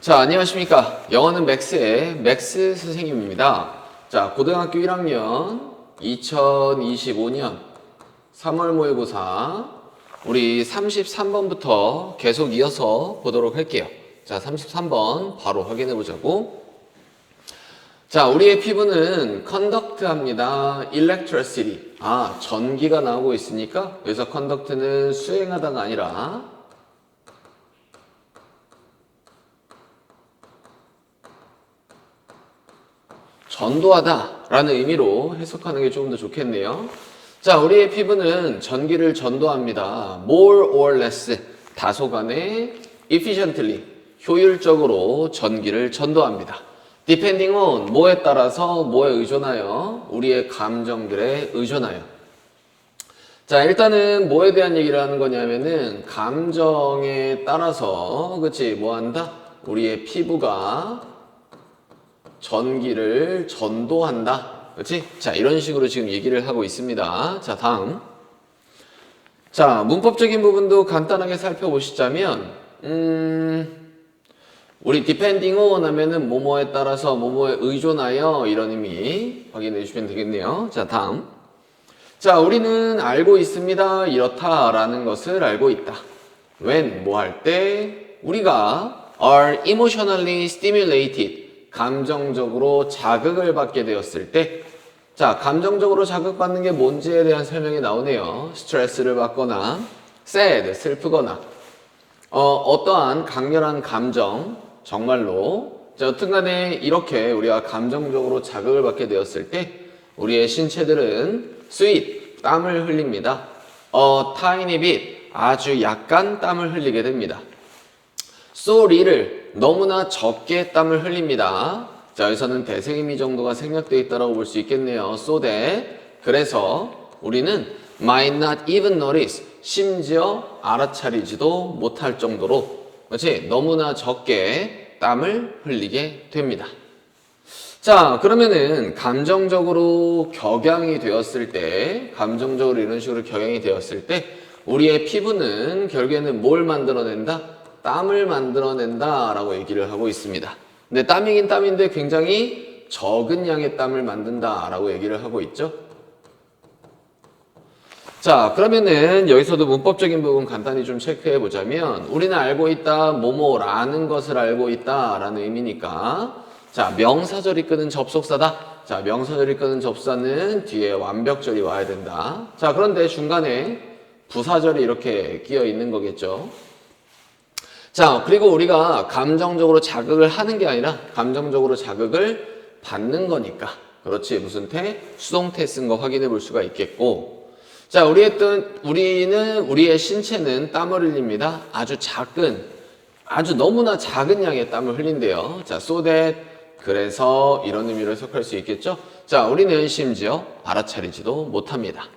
자, 안녕하십니까. 영어는 맥스의 맥스 선생님입니다. 자, 고등학교 1학년 2025년 3월 모의고사 우리 33번부터 계속 이어서 보도록 할게요. 자, 33번 바로 확인해 보자고. 자, 우리의 피부는 conduct 합니다. electricity. 전기가 나오고 있으니까 여기서 conduct는 수행하다가 아니라 전도하다 라는 의미로 해석하는 게 조금 더 좋겠네요. 자, 우리의 피부는 전기를 전도합니다. more or less, 다소간에 efficiently, 효율적으로 전기를 전도합니다. depending on, 뭐에 따라서 뭐에 의존하여? 우리의 감정들에 의존하여. 자, 일단은 뭐에 대한 얘기를 하는 거냐면은 감정에 따라서, 그치, 뭐 한다? 우리의 피부가 전기를 전도한다. 그렇지? 자, 이런 식으로 지금 얘기를 하고 있습니다. 자, 다음. 자, 문법적인 부분도 간단하게 살펴보시자면 우리 depending on 하면은 뭐뭐에 따라서 뭐뭐에 의존하여 이런 의미 확인해 주시면 되겠네요. 자, 다음. 자, 우리는 알고 있습니다. 이렇다라는 것을 알고 있다. when 뭐 할 때 우리가 are emotionally stimulated 감정적으로 자극을 받게 되었을 때, 자, 감정적으로 자극받는 게 뭔지에 대한 설명이 나오네요. 스트레스를 받거나, sad, 슬프거나, 어떠한 강렬한 감정, 정말로, 자, 여튼 간에 이렇게 우리가 감정적으로 자극을 받게 되었을 때, 우리의 신체들은 sweat, 땀을 흘립니다. A tiny bit, 아주 약간 땀을 흘리게 됩니다. so little, 너무나 적게 땀을 흘립니다. 자, 여기서는 대세의미 정도가 생략되어 있다고 볼 수 있겠네요. so that, 그래서 우리는 might not even notice, 심지어 알아차리지도 못할 정도로, 그렇지? 너무나 적게 땀을 흘리게 됩니다. 자, 그러면은 감정적으로 격양이 되었을 때, 감정적으로 이런 식으로 격양이 되었을 때 우리의 피부는 결국에는 뭘 만들어낸다? 땀을 만들어낸다 라고 얘기를 하고 있습니다. 근데 땀이긴 땀인데 굉장히 적은 양의 땀을 만든다 라고 얘기를 하고 있죠. 자, 그러면은 여기서도 문법적인 부분 간단히 좀 체크해 보자면 우리는 알고 있다, 뭐뭐라는 것을 알고 있다 라는 의미니까, 자, 명사절이 끄는 접속사다. 자, 명사절이 끄는 접사는 뒤에 완벽절이 와야 된다. 자, 그런데 중간에 부사절이 이렇게 끼어 있는 거겠죠. 자, 그리고 우리가 감정적으로 자극을 하는 게 아니라 감정적으로 자극을 받는 거니까. 그렇지. 무슨 태? 수동태 쓴 거 확인해 볼 수가 있겠고. 자, 우리의 신체는 땀을 흘립니다. 아주 작은, 아주 너무나 작은 양의 땀을 흘린대요. 자, so that, 그래서 이런 의미로 해석할 수 있겠죠. 자, 우리는 심지어 알아차리지도 못합니다.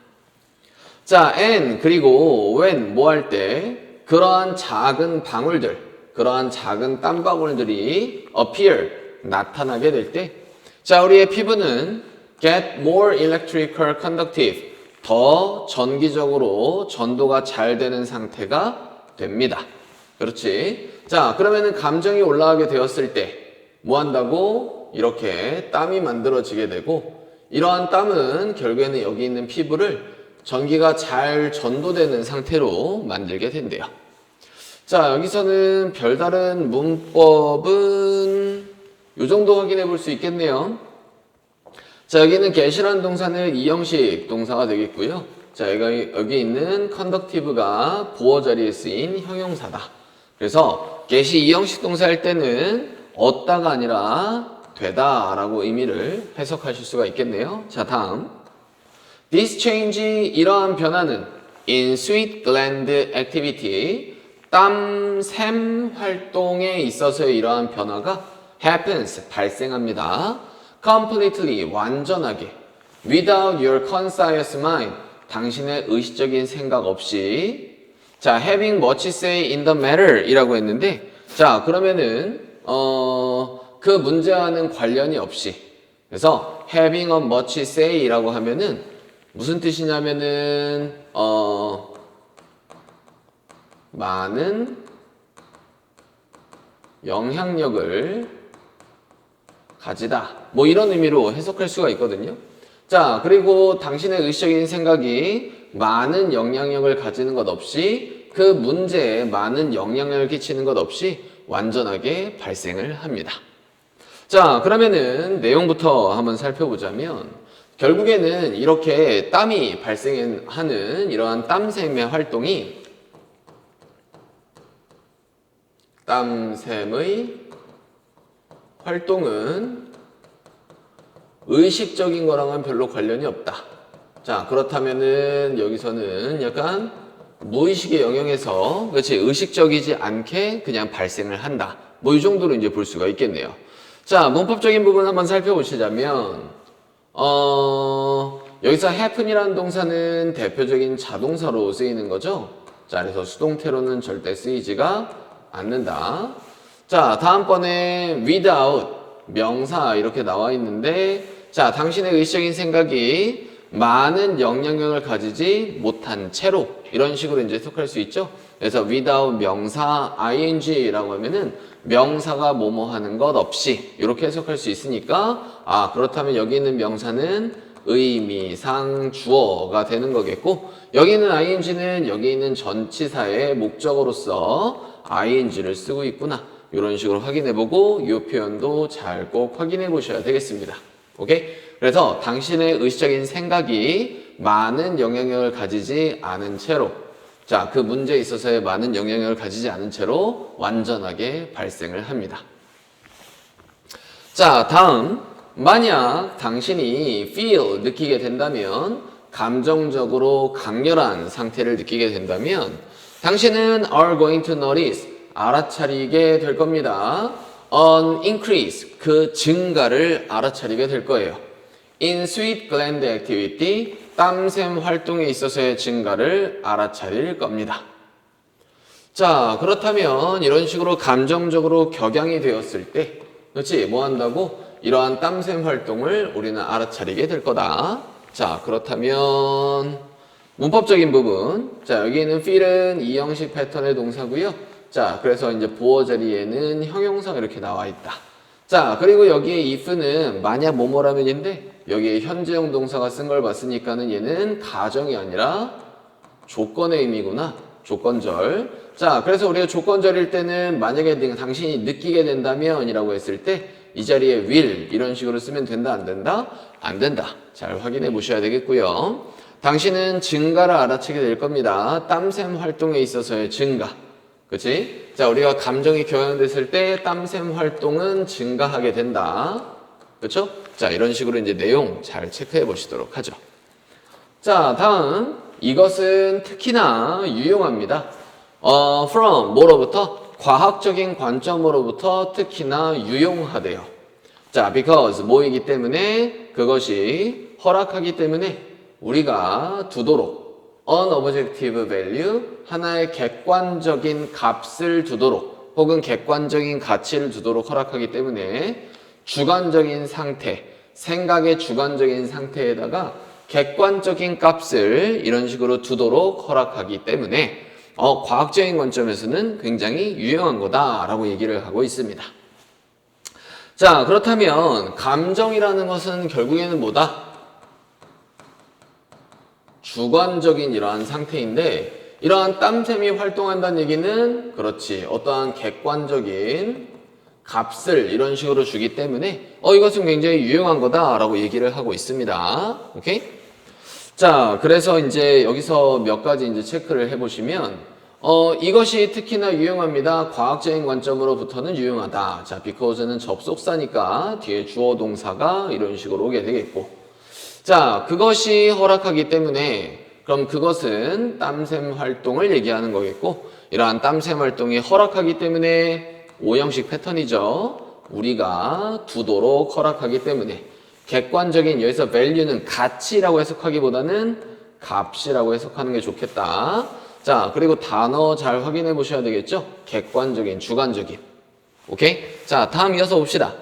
자, and, 그리고 when, 뭐 할 때, 그러한 작은 방울들, 그러한 작은 땀방울들이 appear, 나타나게 될 때, 자, 우리의 피부는 get more electrical conductive, 더 전기적으로 전도가 잘 되는 상태가 됩니다. 그렇지? 자, 그러면은 감정이 올라가게 되었을 때, 뭐 한다고? 이렇게 땀이 만들어지게 되고, 이러한 땀은 결국에는 여기 있는 피부를 전기가 잘 전도되는 상태로 만들게 된대요. 자, 여기서는 별다른 문법은 이 정도 확인해 볼 수 있겠네요. 자, 여기는 get이라는 동사는 이형식 동사가 되겠고요. 자, 여기 있는 conductive가 보어 자리에 쓰인 형용사다. 그래서 get이 이형식 동사일 때는 얻다가 아니라 되다 라고 의미를 해석하실 수가 있겠네요. 자, 다음. This change, 이러한 변화는 in sweat gland activity, 땀샘 활동에 있어서의 이러한 변화가 happens, 발생합니다. completely, 완전하게, without your conscious mind, 당신의 의식적인 생각 없이. 자, having much say in the matter 이라고 했는데, 자, 그러면은 그 문제와는 관련이 없이, 그래서 having a much say 이라고 하면은 무슨 뜻이냐면은 많은 영향력을 가지다. 뭐 이런 의미로 해석할 수가 있거든요. 자, 그리고 당신의 의식적인 생각이 많은 영향력을 가지는 것 없이 그 문제에 많은 영향력을 끼치는 것 없이 완전하게 발생을 합니다. 자, 그러면은 내용부터 한번 살펴보자면 결국에는 이렇게 땀이 발생하는 이러한 땀샘의 활동이 땀샘의 활동은 의식적인 거랑은 별로 관련이 없다. 자, 그렇다면은 여기서는 약간 무의식의 영역에서 그렇지 의식적이지 않게 그냥 발생을 한다. 뭐 이 정도로 이제 볼 수가 있겠네요. 자, 문법적인 부분 한번 살펴보시자면 여기서 happen이라는 동사는 대표적인 자동사로 쓰이는 거죠. 자, 그래서 수동태로는 절대 쓰이지가 않는다. 자, 다음번에 without 명사 이렇게 나와 있는데 자, 당신의 의식적인 생각이 많은 영향력을 가지지 못한 채로 이런 식으로 이제 해석할 수 있죠. 그래서 without 명사 ing라고 하면은 명사가 뭐뭐 하는 것 없이 이렇게 해석할 수 있으니까 아, 그렇다면 여기 있는 명사는 의미상 주어가 되는 거겠고 여기 있는 ing는 여기 있는 전치사의 목적어로서 ing를 쓰고 있구나. 이런 식으로 확인해보고 이 표현도 잘 꼭 확인해 보셔야 되겠습니다. 오케이? 그래서 당신의 의식적인 생각이 많은 영향력을 가지지 않은 채로 자, 그 문제에 있어서의 많은 영향력을 가지지 않은 채로 완전하게 발생을 합니다. 자, 다음 만약 당신이 feel 느끼게 된다면 감정적으로 강렬한 상태를 느끼게 된다면 당신은 are going to notice 알아차리게 될 겁니다. An increase 그 증가를 알아차리게 될 거예요. In sweat gland activity 땀샘 활동에 있어서의 증가를 알아차릴 겁니다. 자, 그렇다면 이런 식으로 감정적으로 격양이 되었을 때 그렇지 뭐 한다고? 이러한 땀샘 활동을 우리는 알아차리게 될 거다. 자, 그렇다면 문법적인 부분 자, 여기는 feel은 이 형식 패턴의 동사고요. 자, 그래서 이제 보어 자리에는 형용사가 이렇게 나와 있다. 자, 그리고 여기에 if는 만약 뭐뭐라면인데 여기에 현재형 동사가 쓴 걸 봤으니까는 얘는 가정이 아니라 조건의 의미구나. 조건절. 자, 그래서 우리가 조건절일 때는 만약에 당신이 느끼게 된다면 이라고 했을 때 이 자리에 will 이런 식으로 쓰면 된다 안 된다? 안 된다. 잘 확인해 보셔야 되겠고요. 당신은 증가를 알아채게 될 겁니다. 땀샘 활동에 있어서의 증가. 그치? 자, 우리가 감정이 격양됐을 때 땀샘 활동은 증가하게 된다. 그쵸? 자, 이런 식으로 이제 내용 잘 체크해 보시도록 하죠. 자, 다음. 이것은 특히나 유용합니다. from 뭐로부터? 과학적인 관점으로부터 특히나 유용하대요. 자, because 뭐이기 때문에 그것이 허락하기 때문에 우리가 두도록 unobjective value 하나의 객관적인 값을 두도록 혹은 객관적인 가치를 두도록 허락하기 때문에 주관적인 상태, 생각의 주관적인 상태에다가 객관적인 값을 이런 식으로 두도록 허락하기 때문에 과학적인 관점에서는 굉장히 유용한 거다라고 얘기를 하고 있습니다. 자, 그렇다면 감정이라는 것은 결국에는 뭐다? 주관적인 이러한 상태인데 이러한 땀샘이 활동한다는 얘기는 그렇지 어떠한 객관적인 값을 이런 식으로 주기 때문에 이것은 굉장히 유용한 거다라고 얘기를 하고 있습니다. 오케이? 자, 그래서 이제 여기서 몇 가지 이제 체크를 해보시면 이것이 특히나 유용합니다. 과학적인 관점으로부터는 유용하다. 자, because는 접속사니까 뒤에 주어 동사가 이런 식으로 오게 되겠고 자, 그것이 허락하기 때문에 그럼 그것은 땀샘 활동을 얘기하는 거겠고 이러한 땀샘 활동이 허락하기 때문에 오형식 패턴이죠. 우리가 두도록 허락하기 때문에 객관적인 여기서 value는 가치라고 해석하기보다는 값이라고 해석하는 게 좋겠다. 자, 그리고 단어 잘 확인해 보셔야 되겠죠? 객관적인, 주관적인. 오케이? 자, 다음 이어서 봅시다.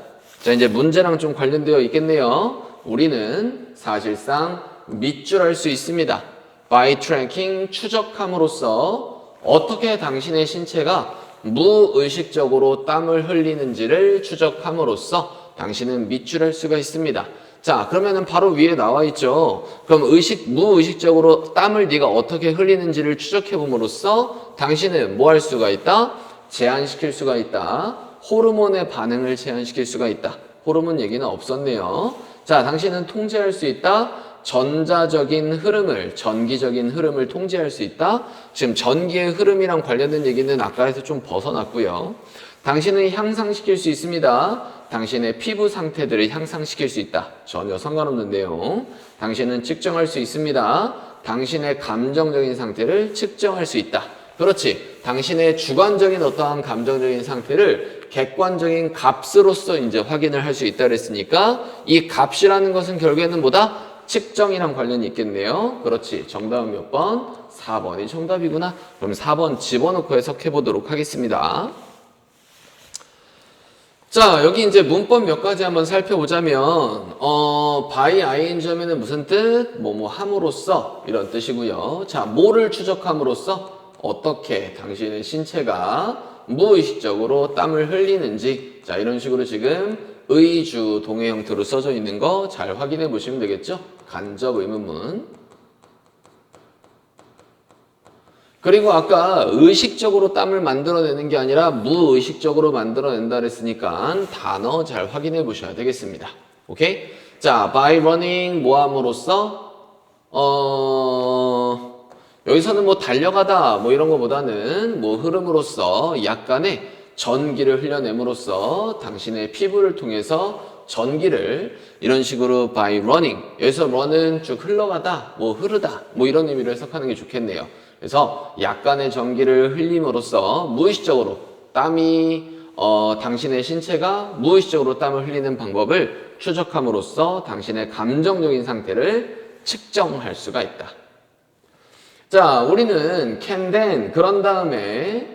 자, 이제 문제랑 좀 관련되어 있겠네요. 우리는 사실상 밑줄 할 수 있습니다. by tracking, 추적함으로써 어떻게 당신의 신체가 무의식적으로 땀을 흘리는지를 추적함으로써 당신은 밑줄할 수가 있습니다. 자, 그러면은 바로 위에 나와 있죠. 그럼 무의식적으로 땀을 네가 어떻게 흘리는지를 추적해 봄으로써 당신은 뭐 할 수가 있다? 제한시킬 수가 있다. 호르몬의 반응을 제한시킬 수가 있다. 호르몬 얘기는 없었네요. 자, 당신은 통제할 수 있다. 전자적인 흐름을, 전기적인 흐름을 통제할 수 있다. 지금 전기의 흐름이랑 관련된 얘기는 아까에서 좀 벗어났고요. 당신은 향상시킬 수 있습니다. 당신의 피부 상태들을 향상시킬 수 있다. 전혀 상관없는 내용. 당신은 측정할 수 있습니다. 당신의 감정적인 상태를 측정할 수 있다. 그렇지. 당신의 주관적인 어떠한 감정적인 상태를 객관적인 값으로서 이제 확인을 할 수 있다 그랬으니까 이 값이라는 것은 결국에는 뭐다? 측정이랑 관련이 있겠네요. 그렇지. 정답은 몇 번? 4번이 정답이구나. 그럼 4번 집어넣고 해석해 보도록 하겠습니다. 자, 여기 이제 문법 몇 가지 한번 살펴보자면, by ing 하면은 무슨 뜻? 뭐뭐 함으로써 이런 뜻이고요. 자, 뭐를 추적함으로써 어떻게 당신의 신체가 무의식적으로 땀을 흘리는지, 자, 이런 식으로 지금 의주 동해 형태로 써져 있는 거 잘 확인해 보시면 되겠죠? 간접 의문문. 그리고 아까 의식적으로 땀을 만들어내는 게 아니라 무의식적으로 만들어낸다 그랬으니까 단어 잘 확인해 보셔야 되겠습니다. 오케이? 자, by running 모함으로써 여기서는 뭐 달려가다 뭐 이런 거보다는 뭐 흐름으로써 약간의 전기를 흘려냄으로써 당신의 피부를 통해서 전기를 이런 식으로 by running, 여기서 run은 쭉 흘러가다, 뭐 흐르다, 뭐 이런 의미로 해석하는 게 좋겠네요. 그래서 약간의 전기를 흘림으로써 무의식적으로 땀이 당신의 신체가 무의식적으로 땀을 흘리는 방법을 추적함으로써 당신의 감정적인 상태를 측정할 수가 있다. 자, 우리는 can then 그런 다음에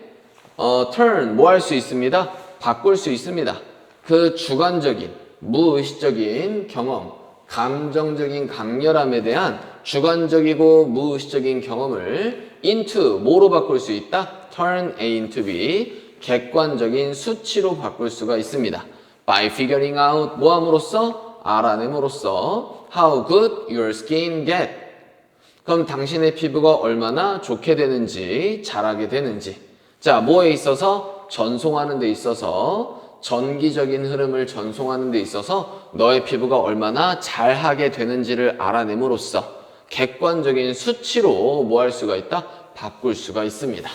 turn 뭐 할 수 있습니다? 바꿀 수 있습니다. 그 주관적인 무의식적인 경험, 감정적인 강렬함에 대한 주관적이고 무의식적인 경험을 into 뭐로 바꿀 수 있다? turn A into B 객관적인 수치로 바꿀 수가 있습니다. by figuring out 뭐 함으로써? 알아냄으로써 how good your skin get 그럼 당신의 피부가 얼마나 좋게 되는지 잘하게 되는지 자 뭐에 있어서? 전송하는 데 있어서 전기적인 흐름을 전송하는 데 있어서 너의 피부가 얼마나 잘하게 되는지를 알아냄으로써 객관적인 수치로 뭐 할 수가 있다? 바꿀 수가 있습니다.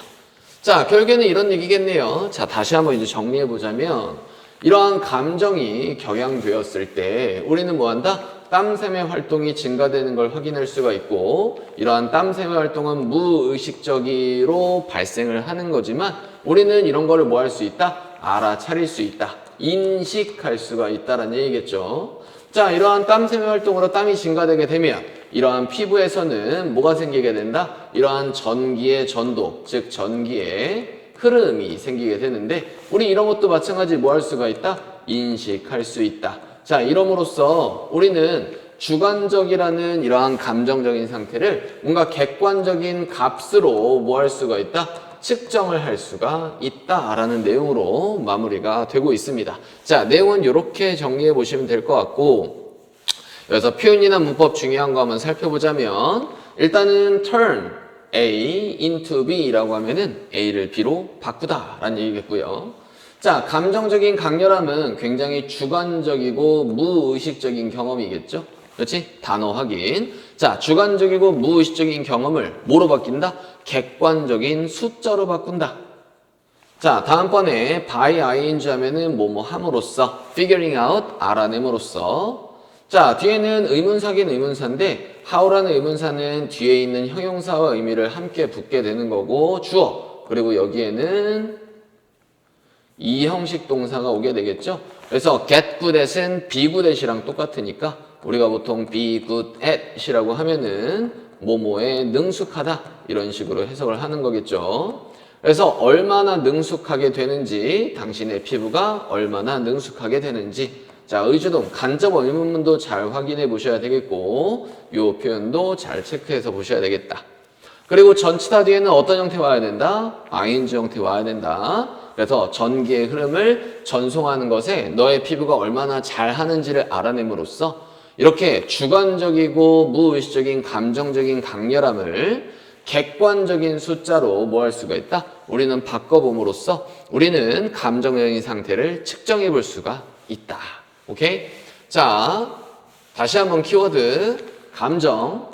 자, 결국에는 이런 얘기겠네요. 자, 다시 한번 이제 정리해 보자면 이러한 감정이 격양되었을 때 우리는 뭐 한다? 땀샘의 활동이 증가되는 걸 확인할 수가 있고 이러한 땀샘의 활동은 무의식적으로 발생을 하는 거지만 우리는 이런 거를 뭐 할 수 있다? 알아차릴 수 있다. 인식할 수가 있다라는 얘기겠죠. 자, 이러한 땀샘의 활동으로 땀이 증가되게 되면 이러한 피부에서는 뭐가 생기게 된다? 이러한 전기의 전도, 즉 전기의 흐름이 생기게 되는데 우리 이런 것도 마찬가지 뭐 할 수가 있다? 인식할 수 있다. 자, 이럼으로써 우리는 주관적이라는 이러한 감정적인 상태를 뭔가 객관적인 값으로 뭐 할 수가 있다? 측정을 할 수가 있다라는 내용으로 마무리가 되고 있습니다. 자, 내용은 이렇게 정리해 보시면 될 것 같고 여기서 표현이나 문법 중요한 거 한번 살펴보자면 일단은 turn A into B라고 하면은 A를 B로 바꾸다라는 얘기겠고요. 자, 감정적인 강렬함은 굉장히 주관적이고 무의식적인 경험이겠죠. 그렇지? 단어 확인. 자, 주관적이고 무의식적인 경험을 뭐로 바뀐다? 객관적인 숫자로 바꾼다. 자, 다음번에 by ing 하면은 뭐뭐 함으로써 figuring out 알아냄으로써 자, 뒤에는 의문사긴 의문사인데 how라는 의문사는 뒤에 있는 형용사와 의미를 함께 붙게 되는 거고 주어 그리고 여기에는 이 형식 동사가 오게 되겠죠. 그래서 get good at은 be good at이랑 똑같으니까 우리가 보통 be good at이라고 하면은 뭐뭐에 능숙하다 이런 식으로 해석을 하는 거겠죠. 그래서 얼마나 능숙하게 되는지 당신의 피부가 얼마나 능숙하게 되는지 자, 의주동 간접 의문문도 잘 확인해 보셔야 되겠고 이 표현도 잘 체크해서 보셔야 되겠다. 그리고 전치사 뒤에는 어떤 형태 와야 된다? ing 형태 와야 된다. 그래서 전기의 흐름을 전송하는 것에 너의 피부가 얼마나 잘하는지를 알아냄으로써 이렇게 주관적이고 무의식적인 감정적인 강렬함을 객관적인 숫자로 뭐 할 수가 있다? 우리는 바꿔봄으로써 우리는 감정적인 상태를 측정해 볼 수가 있다. 오케이? 자, 다시 한번 키워드 감정.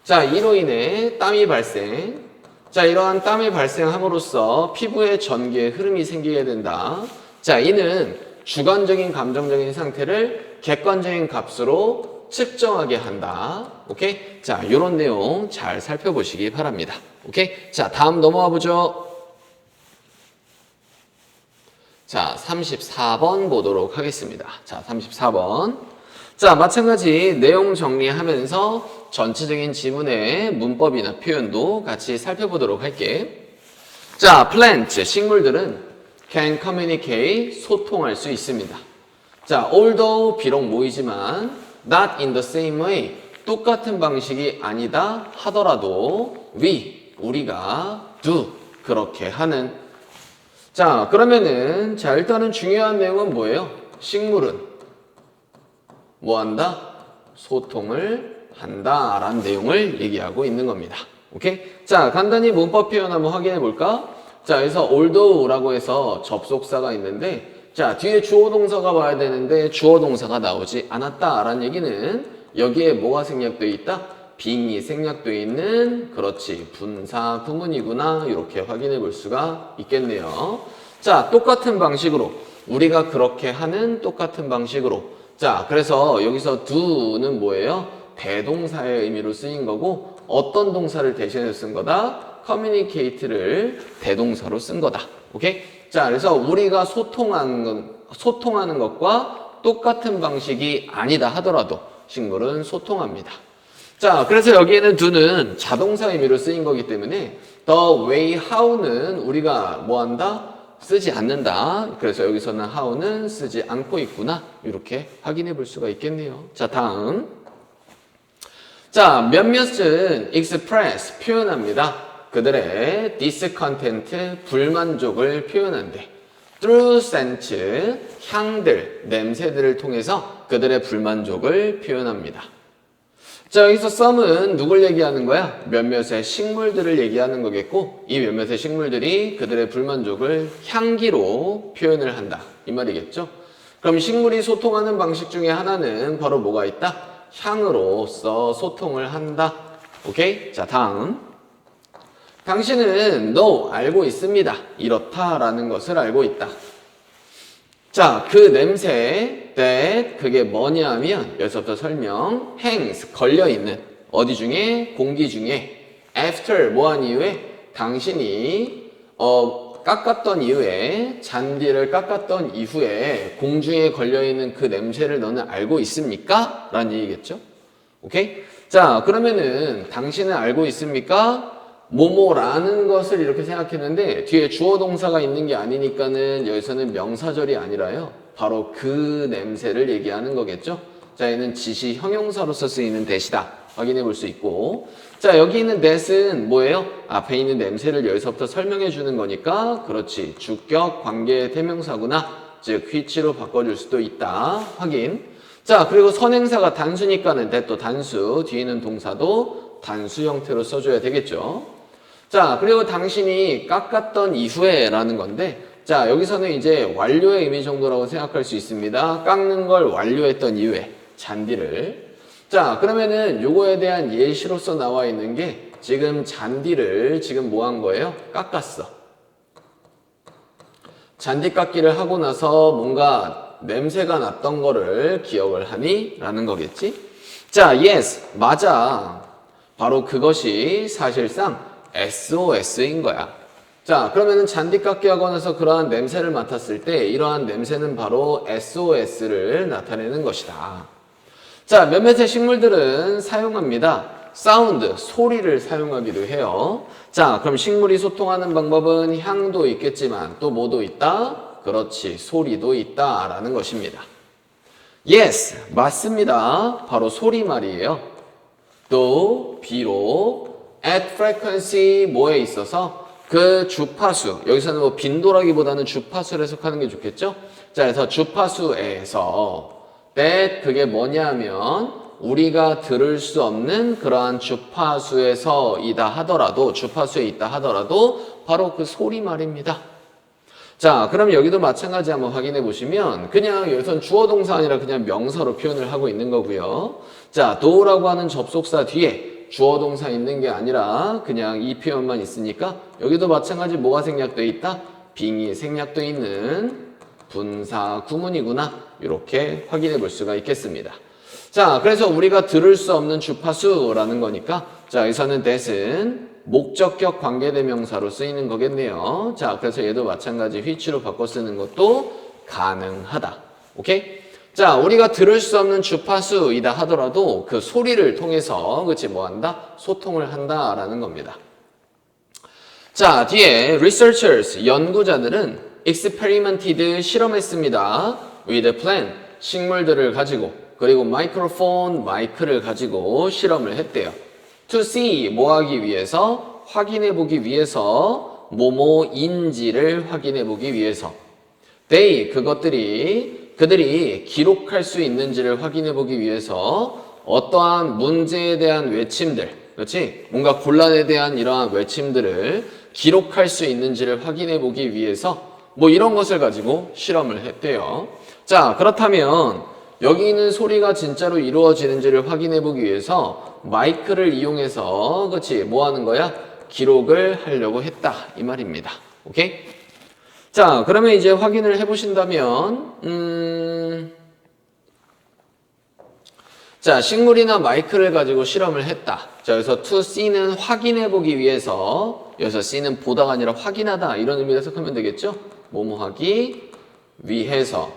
자, 이로 인해 땀이 발생. 자, 이러한 땀이 발생함으로써 피부에 전기의 흐름이 생기게 된다. 자, 이는 주관적인 감정적인 상태를 객관적인 값으로 측정하게 한다. 오케이? 자, 요런 내용 잘 살펴보시기 바랍니다. 오케이? 자, 다음 넘어가 보죠. 자, 34번 보도록 하겠습니다. 자, 34번. 자, 마찬가지 내용 정리하면서 전체적인 지문의 문법이나 표현도 같이 살펴보도록 할게. 자, plants, 식물들은 can communicate, 소통할 수 있습니다. 자, although, 비록 모이지만 not in the same way, 똑같은 방식이 아니다 하더라도 우리가 do, 그렇게 하는. 자, 그러면은 자, 일단은 중요한 내용은 뭐예요? 식물은 뭐 한다? 소통을 한다 라는 내용을 얘기하고 있는 겁니다. 오케이? 자, 간단히 문법 표현 한번 확인해 볼까? 자, 여기서 although라고 해서 접속사가 있는데, 자, 뒤에 주어 동사가 와야 되는데 주어 동사가 나오지 않았다 라는 얘기는 여기에 뭐가 생략되어 있다? 빙이 생략되어 있는, 그렇지, 분사 구문이구나, 이렇게 확인해 볼 수가 있겠네요. 자, 똑같은 방식으로, 우리가 그렇게 하는 똑같은 방식으로. 자, 그래서 여기서 do는 뭐예요? 대동사의 의미로 쓰인 거고, 어떤 동사를 대신해서 쓴 거다? communicate를 대동사로 쓴 거다. 오케이? 자, 그래서 우리가 소통하는 것과 똑같은 방식이 아니다 하더라도 식물은 소통합니다. 자, 그래서 여기에는 do는 자동사 의미로 쓰인 거기 때문에 the way how는 우리가 뭐 한다? 쓰지 않는다. 그래서 여기서는 how는 쓰지 않고 있구나. 이렇게 확인해 볼 수가 있겠네요. 자, 다음. 자, 몇몇은 express, 표현합니다. 그들의 discontent, 불만족을 표현한대. through scent, 향들, 냄새들을 통해서 그들의 불만족을 표현합니다. 자, 여기서 some은 누굴 얘기하는 거야? 몇몇의 식물들을 얘기하는 거겠고, 이 몇몇의 식물들이 그들의 불만족을 향기로 표현을 한다. 이 말이겠죠? 그럼 식물이 소통하는 방식 중에 하나는 바로 뭐가 있다? 향으로써 소통을 한다. 오케이? 자, 다음. 당신은 no, 알고 있습니다. 이렇다라는 것을 알고 있다. 자, 그 냄새, that, 그게 뭐냐 하면, 여기서부터 설명, hangs, 걸려있는, 어디 중에? 공기 중에, after, 뭐한 이후에? 당신이, 깎았던 이후에, 잔디를 깎았던 이후에, 공중에 걸려있는 그 냄새를 너는 알고 있습니까? 라는 얘기겠죠? 오케이? 자, 그러면은, 당신은 알고 있습니까? 뭐뭐라는 것을 이렇게 생각했는데 뒤에 주어 동사가 있는 게 아니니까는 여기서는 명사절이 아니라요. 바로 그 냄새를 얘기하는 거겠죠. 자, 얘는 지시 형용사로서 쓰이는 that이다. 확인해 볼 수 있고. 자, 여기 있는 that은 뭐예요? 앞에 있는 냄새를 여기서부터 설명해 주는 거니까 그렇지. 주격 관계 대명사구나. 즉 which로 바꿔줄 수도 있다. 확인. 자, 그리고 선행사가 단수니까는 that도 단수. 뒤에 있는 동사도 단수 형태로 써줘야 되겠죠. 자, 그리고 당신이 깎았던 이후에 라는 건데, 자, 여기서는 이제 완료의 의미 정도라고 생각할 수 있습니다. 깎는 걸 완료했던 이후에, 잔디를. 자, 그러면은 요거에 대한 예시로서 나와 있는 게 지금 잔디를 지금 뭐 한 거예요? 깎았어. 잔디 깎기를 하고 나서 뭔가 냄새가 났던 거를 기억을 하니? 라는 거겠지? 자, yes, 맞아. 바로 그것이 사실상 SOS인 거야. 자, 그러면은 잔디 깎기 하고 나서 그러한 냄새를 맡았을 때 이러한 냄새는 바로 SOS를 나타내는 것이다. 자, 몇몇의 식물들은 사용합니다. 사운드, 소리를 사용하기도 해요. 자, 그럼 식물이 소통하는 방법은 향도 있겠지만 또 뭐도 있다? 그렇지, 소리도 있다라는 것입니다. Yes, 맞습니다. 바로 소리 말이에요. 또 비록 at frequency 뭐에 있어서 그 주파수, 여기서는 뭐 빈도라기보다는 주파수를 해석하는 게 좋겠죠? 자, 그래서 주파수에서 that 그게 뭐냐면 우리가 들을 수 없는 그러한 주파수에서이다 하더라도, 주파수에 있다 하더라도 바로 그 소리 말입니다. 자, 그럼 여기도 마찬가지 한번 확인해 보시면 그냥 여기선 주어 동사 아니라 그냥 명사로 표현을 하고 있는 거고요. 자, do라고 하는 접속사 뒤에 주어 동사 있는 게 아니라 그냥 이 표현만 있으니까 여기도 마찬가지 뭐가 생략되어 있다? 빙이 생략되어 있는 분사 구문이구나. 이렇게 확인해 볼 수가 있겠습니다. 자, 그래서 우리가 들을 수 없는 주파수라는 거니까 자, 여기서는 that은 목적격 관계대명사로 쓰이는 거겠네요. 자, 그래서 얘도 마찬가지 which로 바꿔 쓰는 것도 가능하다. 오케이? 자, 우리가 들을 수 없는 주파수이다 하더라도 그 소리를 통해서 그치 뭐 한다? 소통을 한다라는 겁니다. 자, 뒤에 researchers, 연구자들은 experimented, 실험했습니다. with plant, 식물들을 가지고 그리고 microphone, 마이크를 가지고 실험을 했대요. to see, 뭐 하기 위해서? 확인해 보기 위해서 뭐뭐인지를 확인해 보기 위해서 they, 그들이 기록할 수 있는지를 확인해 보기 위해서 어떠한 문제에 대한 외침들, 그렇지? 뭔가 곤란에 대한 이러한 외침들을 기록할 수 있는지를 확인해 보기 위해서 뭐 이런 것을 가지고 실험을 했대요. 자, 그렇다면 여기 있는 소리가 진짜로 이루어지는지를 확인해 보기 위해서 마이크를 이용해서 그렇지? 뭐 하는 거야? 기록을 하려고 했다 이 말입니다. 오케이? 자, 그러면 이제 확인을 해보신다면 자, 식물이나 마이크를 가지고 실험을 했다. 자, 그래서 to see는 확인해 보기 위해서, 여기서 see는 보다가 아니라 확인하다 이런 의미로 해석하면 되겠죠? 뭐뭐 하기 위해서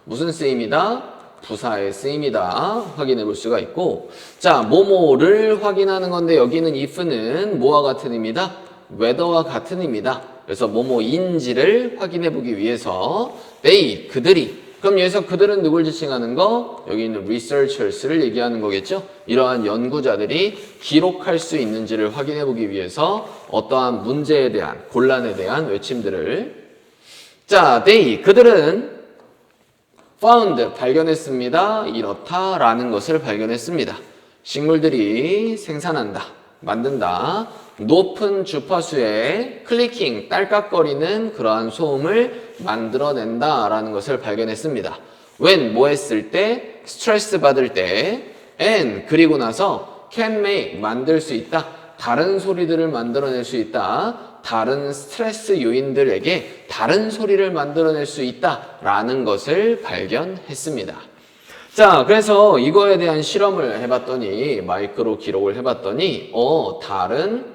무슨 쓰임이다? 부사의 쓰임이다. 확인해 볼 수가 있고, 자, 뭐뭐를 확인하는 건데 여기는 if는 뭐와 같은 의미다? whether와 같은 의미다. 그래서 뭐뭐인지를 확인해 보기 위해서 they, 그들이, 그럼 여기서 그들은 누굴 지칭하는 거? 여기 있는 researchers를 얘기하는 거겠죠? 이러한 연구자들이 기록할 수 있는지를 확인해 보기 위해서 어떠한 문제에 대한, 곤란에 대한 외침들을, 자, they, 그들은 found, 발견했습니다. 이렇다라는 것을 발견했습니다. 식물들이 생산한다, 만든다. 높은 주파수에 클리킹, 딸깍거리는 그러한 소음을 만들어낸다라는 것을 발견했습니다. when, 뭐 했을 때, 스트레스 받을 때, and, 그리고 나서 can make, 만들 수 있다. 다른 소리들을 만들어낼 수 있다. 다른 스트레스 요인들에게 다른 소리를 만들어낼 수 있다라는 것을 발견했습니다. 자, 그래서 이거에 대한 실험을 해봤더니, 마이크로 기록을 해봤더니, 다른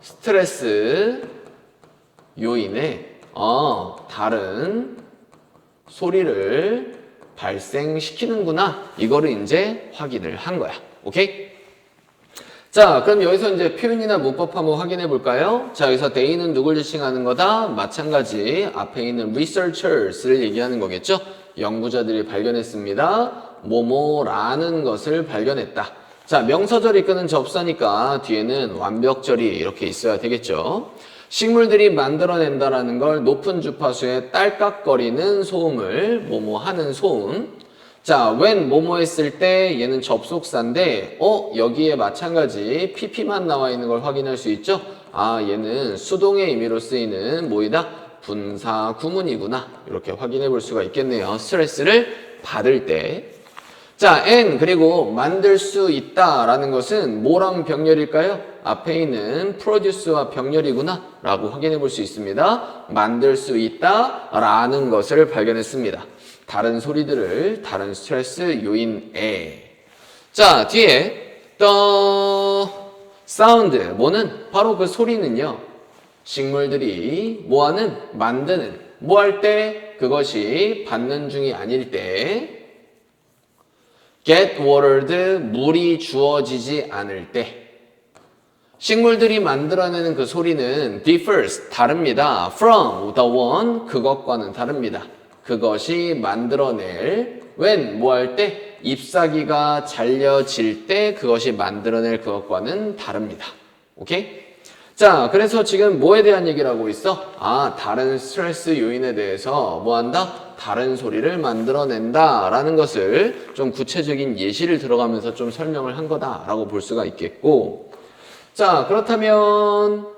스트레스 요인에, 다른 소리를 발생시키는구나. 이거를 이제 확인을 한 거야. 오케이? 자, 그럼 여기서 이제 표현이나 문법 한번 확인해 볼까요? 자, 여기서 they는 누굴 지칭하는 거다? 마찬가지 앞에 있는 researchers를 얘기하는 거겠죠? 연구자들이 발견했습니다. 뭐뭐라는 것을 발견했다. 자, 명사절이 끄는 접사니까 뒤에는 완벽절이 이렇게 있어야 되겠죠? 식물들이 만들어낸다라는 걸 높은 주파수에 딸깍거리는 소음을 뭐뭐 하는 소음. 자, when 뭐뭐 했을 때 얘는 접속사인데 여기에 마찬가지 pp만 나와 있는 걸 확인할 수 있죠? 아, 얘는 수동의 의미로 쓰이는 뭐이다? 분사 구문이구나. 이렇게 확인해 볼 수가 있겠네요. 스트레스를 받을 때. 자, and 그리고 만들 수 있다라는 것은 뭐랑 병렬일까요? 앞에 있는 produce와 병렬이구나 라고 확인해 볼 수 있습니다. 만들 수 있다라는 것을 발견했습니다. 다른 소리들을 다른 스트레스 요인에. 자, 뒤에 the sound, 뭐는? 바로 그 소리는요, 식물들이 뭐하는? 만드는, 뭐 할 때? 그것이 받는 중이 아닐 때, get watered, 물이 주어지지 않을 때, 식물들이 만들어내는 그 소리는 differs, 다릅니다. from the one, 그것과는 다릅니다. 그것이 만들어낼 when, 뭐 할 때? 잎사귀가 잘려질 때 그것이 만들어낼 그것과는 다릅니다. 오케이? 자, 그래서 지금 뭐에 대한 얘기를 하고 있어? 아, 다른 스트레스 요인에 대해서 뭐 한다? 다른 소리를 만들어낸다 라는 것을 좀 구체적인 예시를 들어가면서 좀 설명을 한 거다라고 볼 수가 있겠고, 자, 그렇다면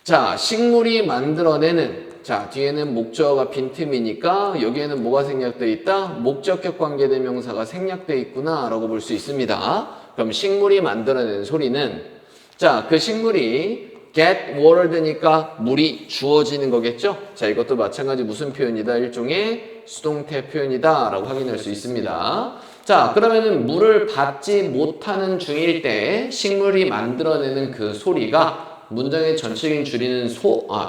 자, 식물이 만들어내는, 자, 뒤에는 목적어가 빈틈이니까 여기에는 뭐가 생략되어 있다? 목적격 관계대명사가 생략되어 있구나 라고 볼 수 있습니다. 그럼 식물이 만들어내는 소리는, 자, 그 식물이 get watered니까 물이 주어지는 거겠죠? 자, 이것도 마찬가지 무슨 표현이다? 일종의 수동태 표현이다 라고 확인할 수 있습니다. 자, 그러면은 물을 받지 못하는 중일 때 식물이 만들어내는 그 소리가 문장의 전체적인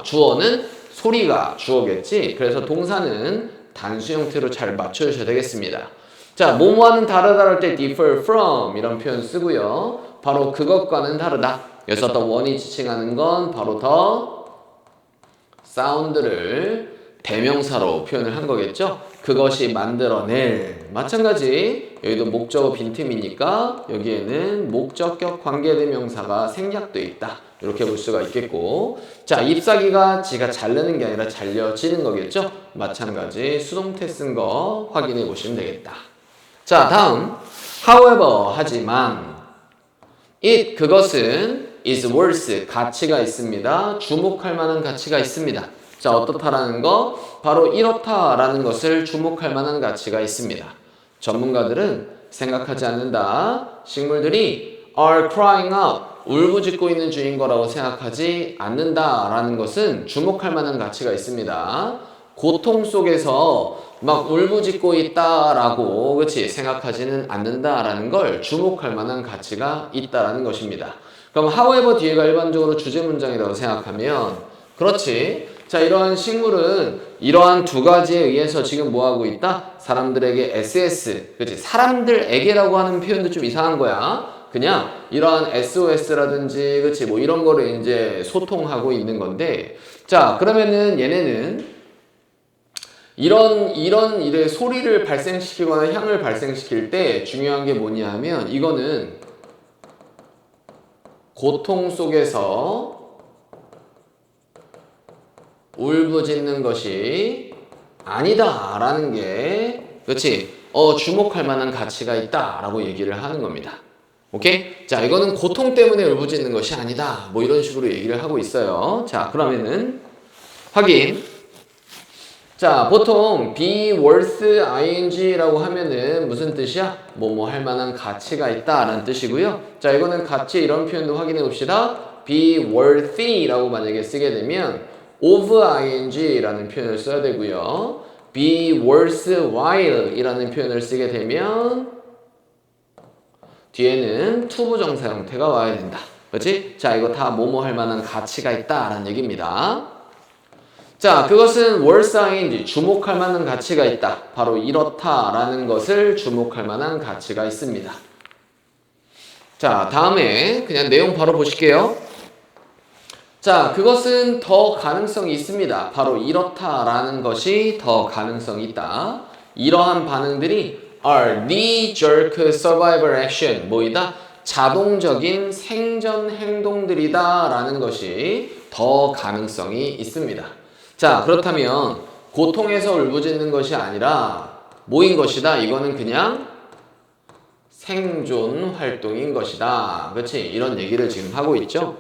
주어는 소리가 주어겠지. 그래서 동사는 단수 형태로 잘 맞춰주셔야 되겠습니다. 자, 뭐뭐와는 다르다할 때 differ from 이런 표현 쓰고요. 바로 그것과는 다르다. 여기서 더 원이 지칭하는 건 바로 더 사운드를 대명사로 표현을 한 거겠죠. 그것이 만들어낼. 마찬가지 여기도 목적어 빈틈이니까 여기에는 목적격 관계대명사가 생략되어 있다. 이렇게 볼 수가 있겠고, 자, 잎사귀가 지가 자르는 게 아니라 잘려지는 거겠죠. 마찬가지 수동태 쓴 거 확인해 보시면 되겠다. 자, 다음 however 하지만 it 그것은 is worth 가치가 있습니다. 주목할 만한 가치가 있습니다. 자, 어떻다라는 거? 바로 이렇다라는 것을 주목할 만한 가치가 있습니다. 전문가들은 생각하지 않는다. 식물들이 are crying out 울부짖고 있는 중인 거라고 생각하지 않는다라는 것은 주목할 만한 가치가 있습니다. 고통 속에서 막 울부짖고 있다라고 그렇지 생각하지는 않는다라는 걸 주목할 만한 가치가 있다라는 것입니다. 그럼 however 뒤에가 일반적으로 주제 문장이라고 생각하면 그렇지. 자, 이러한 식물은 이러한 두 가지에 의해서 지금 뭐 하고 있다? 사람들에게 SS, 그렇지? 사람들에게라고 하는 표현도 좀 이상한 거야. 그냥 이러한 SOS라든지, 그렇지? 뭐 이런 거를 이제 소통하고 있는 건데, 자, 그러면은 얘네는 이런 일에 소리를 발생시키거나 향을 발생시킬 때 중요한 게 뭐냐 하면 이거는 고통 속에서 울부짖는 것이 아니다라는 게 그렇지 주목할 만한 가치가 있다라고 얘기를 하는 겁니다. 오케이? 자, 이거는 고통 때문에 울부짖는 것이 아니다. 뭐 이런 식으로 얘기를 하고 있어요. 자, 그러면은 확인. 자, 보통 be worth ing라고 하면은 무슨 뜻이야? 뭐뭐 할 만한 가치가 있다라는 뜻이고요. 자, 이거는 가치 이런 표현도 확인해 봅시다. be worthy라고 만약에 쓰게 되면 of ing라는 표현을 써야 되고요. be worthwhile이라는 표현을 쓰게 되면 뒤에는 투부정사 형태가 와야 된다. 그렇지? 자, 이거 다 뭐뭐 할 만한 가치가 있다라는 얘기입니다. 자, 그것은 worth ing 주목할 만한 가치가 있다. 바로 이렇다라는 것을 주목할 만한 가치가 있습니다. 자, 다음에 그냥 내용 바로 보실게요. 자, 그것은 더 가능성이 있습니다. 바로 이렇다라는 것이 더 가능성이 있다. 이러한 반응들이 are knee-jerk survival action 뭐이다? 자동적인 생존 행동들이다 라는 것이 더 가능성이 있습니다. 자, 그렇다면 고통에서 울부짖는 것이 아니라 뭐인 것이다? 이거는 그냥 생존 활동인 것이다. 그렇지? 이런 얘기를 지금 하고 있죠.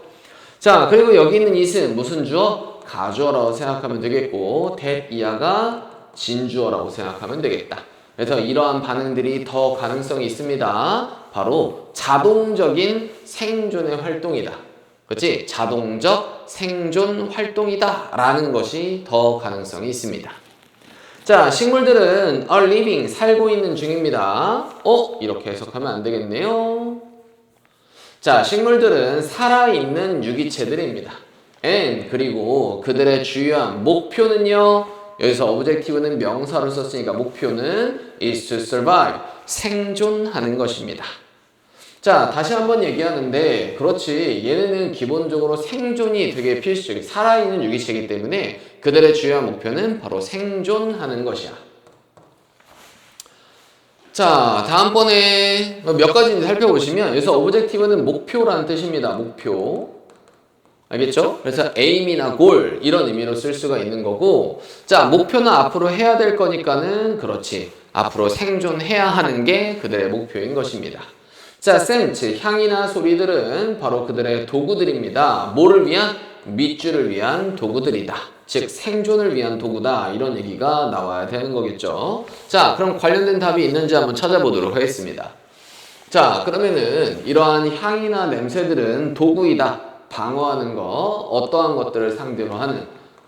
자, 그리고 여기 있는 it은 무슨 주어? 가주어라고 생각하면 되겠고 that 이하가 진주어라고 생각하면 되겠다. 그래서 이러한 반응들이 더 가능성이 있습니다. 바로 자동적인 생존의 활동이다. 그렇지? 자동적 생존 활동이다 라는 것이 더 가능성이 있습니다. 자, 식물들은 are living 살고 있는 중입니다. 이렇게 해석하면 안 되겠네요. 자, 식물들은 살아있는 유기체들입니다. and 그리고 그들의 주요한 목표는요. 여기서 objective는 명사로 썼으니까 목표는 is to survive 생존하는 것입니다. 자, 다시 한번 얘기하는데 그렇지 얘네는 기본적으로 생존이 되게 필수적인 살아있는 유기체이기 때문에 그들의 주요한 목표는 바로 생존하는 것이야. 자, 다음번에 몇 가지 살펴보시면 여기서 objective는 목표라는 뜻입니다. 목표. 알겠죠? 그래서 aim이나 goal 이런 의미로 쓸 수가 있는 거고, 자, 목표는 앞으로 해야 될 거니까는 그렇지. 앞으로 생존해야 하는 게 그들의 목표인 것입니다. 자, scent, 향이나 소리들은 바로 그들의 도구들입니다. 뭐를 위한? 밑줄을 위한 도구들이다. 즉 생존을 위한 도구다. 이런 얘기가 나와야 되는 거겠죠. 자, 그럼 관련된 답이 있는지 한번 찾아보도록 하겠습니다. 자, 그러면은 이러한 향이나 냄새들은 도구이다. 방어하는 거, 어떠한 것들을 상대로 하는,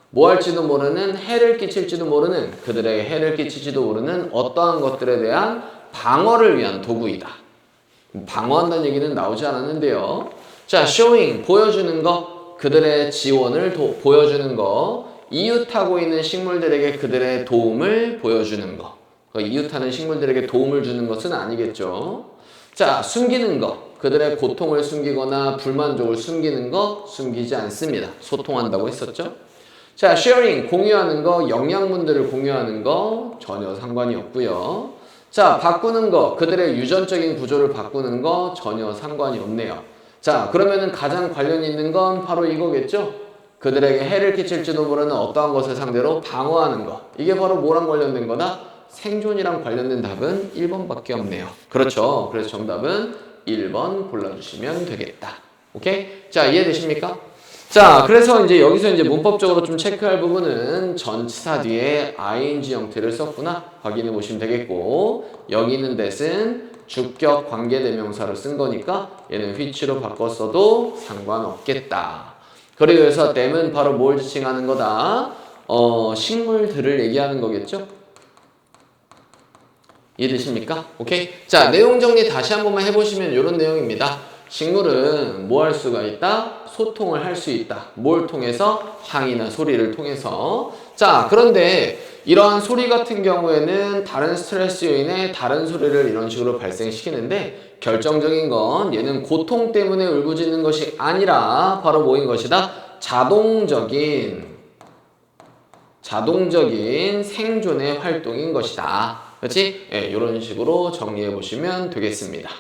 뭐 할지도 모르는, 해를 끼칠지도 모르는, 그들에게 해를 끼칠지도 모르는 어떠한 것들에 대한 방어를 위한 도구이다. 방어한다는 얘기는 나오지 않았는데요. 자, showing, 보여주는 거, 그들의 지원을 보여주는 거, 이웃하고 있는 식물들에게 그들의 도움을 보여주는 거. 이웃하는 식물들에게 도움을 주는 것은 아니겠죠. 자, 숨기는 거, 그들의 고통을 숨기거나 불만족을 숨기는 거 숨기지 않습니다. 소통한다고 했었죠. 자, sharing, 공유하는 거, 영양분들을 공유하는 거 전혀 상관이 없고요. 자, 바꾸는 거, 그들의 유전적인 구조를 바꾸는 거 전혀 상관이 없네요. 자, 그러면은 가장 관련 있는 건 바로 이거겠죠? 그들에게 해를 끼칠지도 모르는 어떠한 것을 상대로 방어하는 거. 이게 바로 뭐랑 관련된 거다? 생존이랑 관련된 답은 1번밖에 없네요. 그렇죠. 그래서 정답은 1번 골라주시면 되겠다. 오케이? 자, 이해되십니까? 자, 그래서 이제 여기서 이제 문법적으로 좀 체크할 부분은 전치사 뒤에 ing 형태를 썼구나 확인해 보시면 되겠고, 여기 있는 that은 주격 관계대명사로 쓴 거니까 얘는 which로 바꿨어도 상관없겠다. 그리고 여기서 them은 바로 뭘 지칭하는 거다? 식물들을 얘기하는 거겠죠? 이해되십니까? 오케이? 자, 내용 정리 다시 한 번만 해보시면 이런 내용입니다. 식물은 뭐 할 수가 있다? 소통을 할 수 있다. 뭘 통해서? 향이나 소리를 통해서. 자, 그런데 이러한 소리 같은 경우에는 다른 스트레스 요인에 다른 소리를 이런 식으로 발생시키는데, 결정적인 건 얘는 고통 때문에 울부짖는 것이 아니라 바로 뭐인 것이다? 자동적인 생존의 활동인 것이다. 그렇지? 예, 이런 식으로 정리해 보시면 되겠습니다.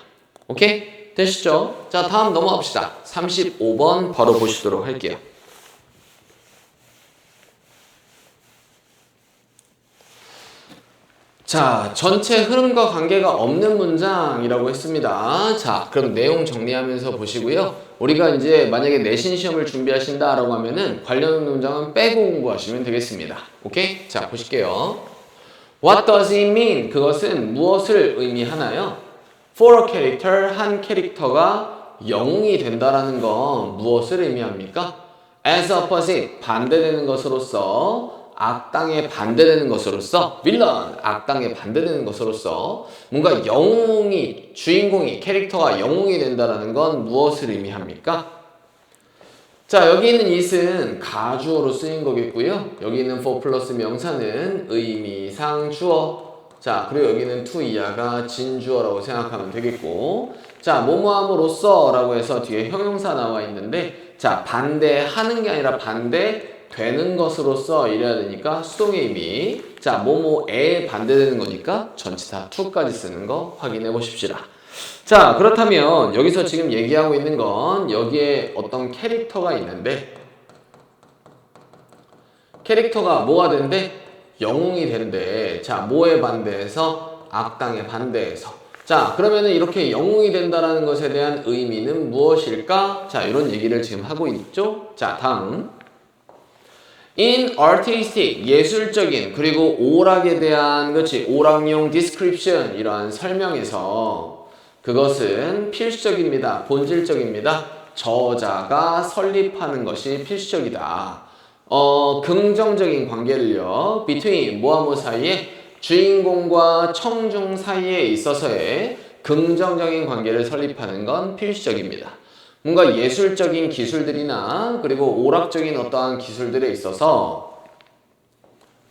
오케이? 되시죠? 자, 다음 넘어갑시다. 35번 바로 보시도록 할게요. 자, 전체 흐름과 관계가 없는 문장이라고 했습니다. 자, 그럼 내용 정리하면서 보시고요. 우리가 이제 만약에 내신 시험을 준비하신다라고 하면은 관련 문장은 빼고 공부하시면 되겠습니다. 오케이? 자, 보실게요. What does it mean? 그것은 무엇을 의미하나요? For a character, 한 캐릭터가 영웅이 된다라는 건 무엇을 의미합니까? As opposite, 반대되는 것으로서, 악당에 반대되는 것으로서, villain, 악당에 반대되는 것으로서 뭔가 영웅이, 주인공이, 캐릭터가 영웅이 된다라는 건 무엇을 의미합니까? 자, 여기 있는 it은 가주어로 쓰인 거겠고요. 여기 있는 for 플러스 명사는 의미상 주어. 자, 그리고 여기는 to 이하가 진주어라고 생각하면 되겠고, 자, 뭐뭐함으로써 라고 해서 뒤에 형용사 나와 있는데, 자, 반대하는 게 아니라 반대되는 것으로써 이래야 되니까 수동의 의미. 자, 뭐뭐에 반대되는 거니까 전치사 to까지 쓰는 거 확인해 보십시다. 자, 그렇다면 여기서 지금 얘기하고 있는 건 여기에 어떤 캐릭터가 있는데, 캐릭터가 뭐가 된대? 영웅이 된대. 자, 뭐에 반대해서? 악당에 반대해서. 자, 그러면은 이렇게 영웅이 된다라는 것에 대한 의미는 무엇일까? 자, 이런 얘기를 지금 하고 있죠. 자, 다음. In artistic, 예술적인, 그리고 오락에 대한, 그렇지, 오락용 description, 이러한 설명에서 그것은 필수적입니다. 본질적입니다. 저자가 설립하는 것이 필수적이다. 긍정적인 관계를요, between 뭐와 뭐 사이에, 주인공과 청중 사이에 있어서의 긍정적인 관계를 설립하는 건 필수적입니다. 뭔가 예술적인 기술들이나 그리고 오락적인 어떠한 기술들에 있어서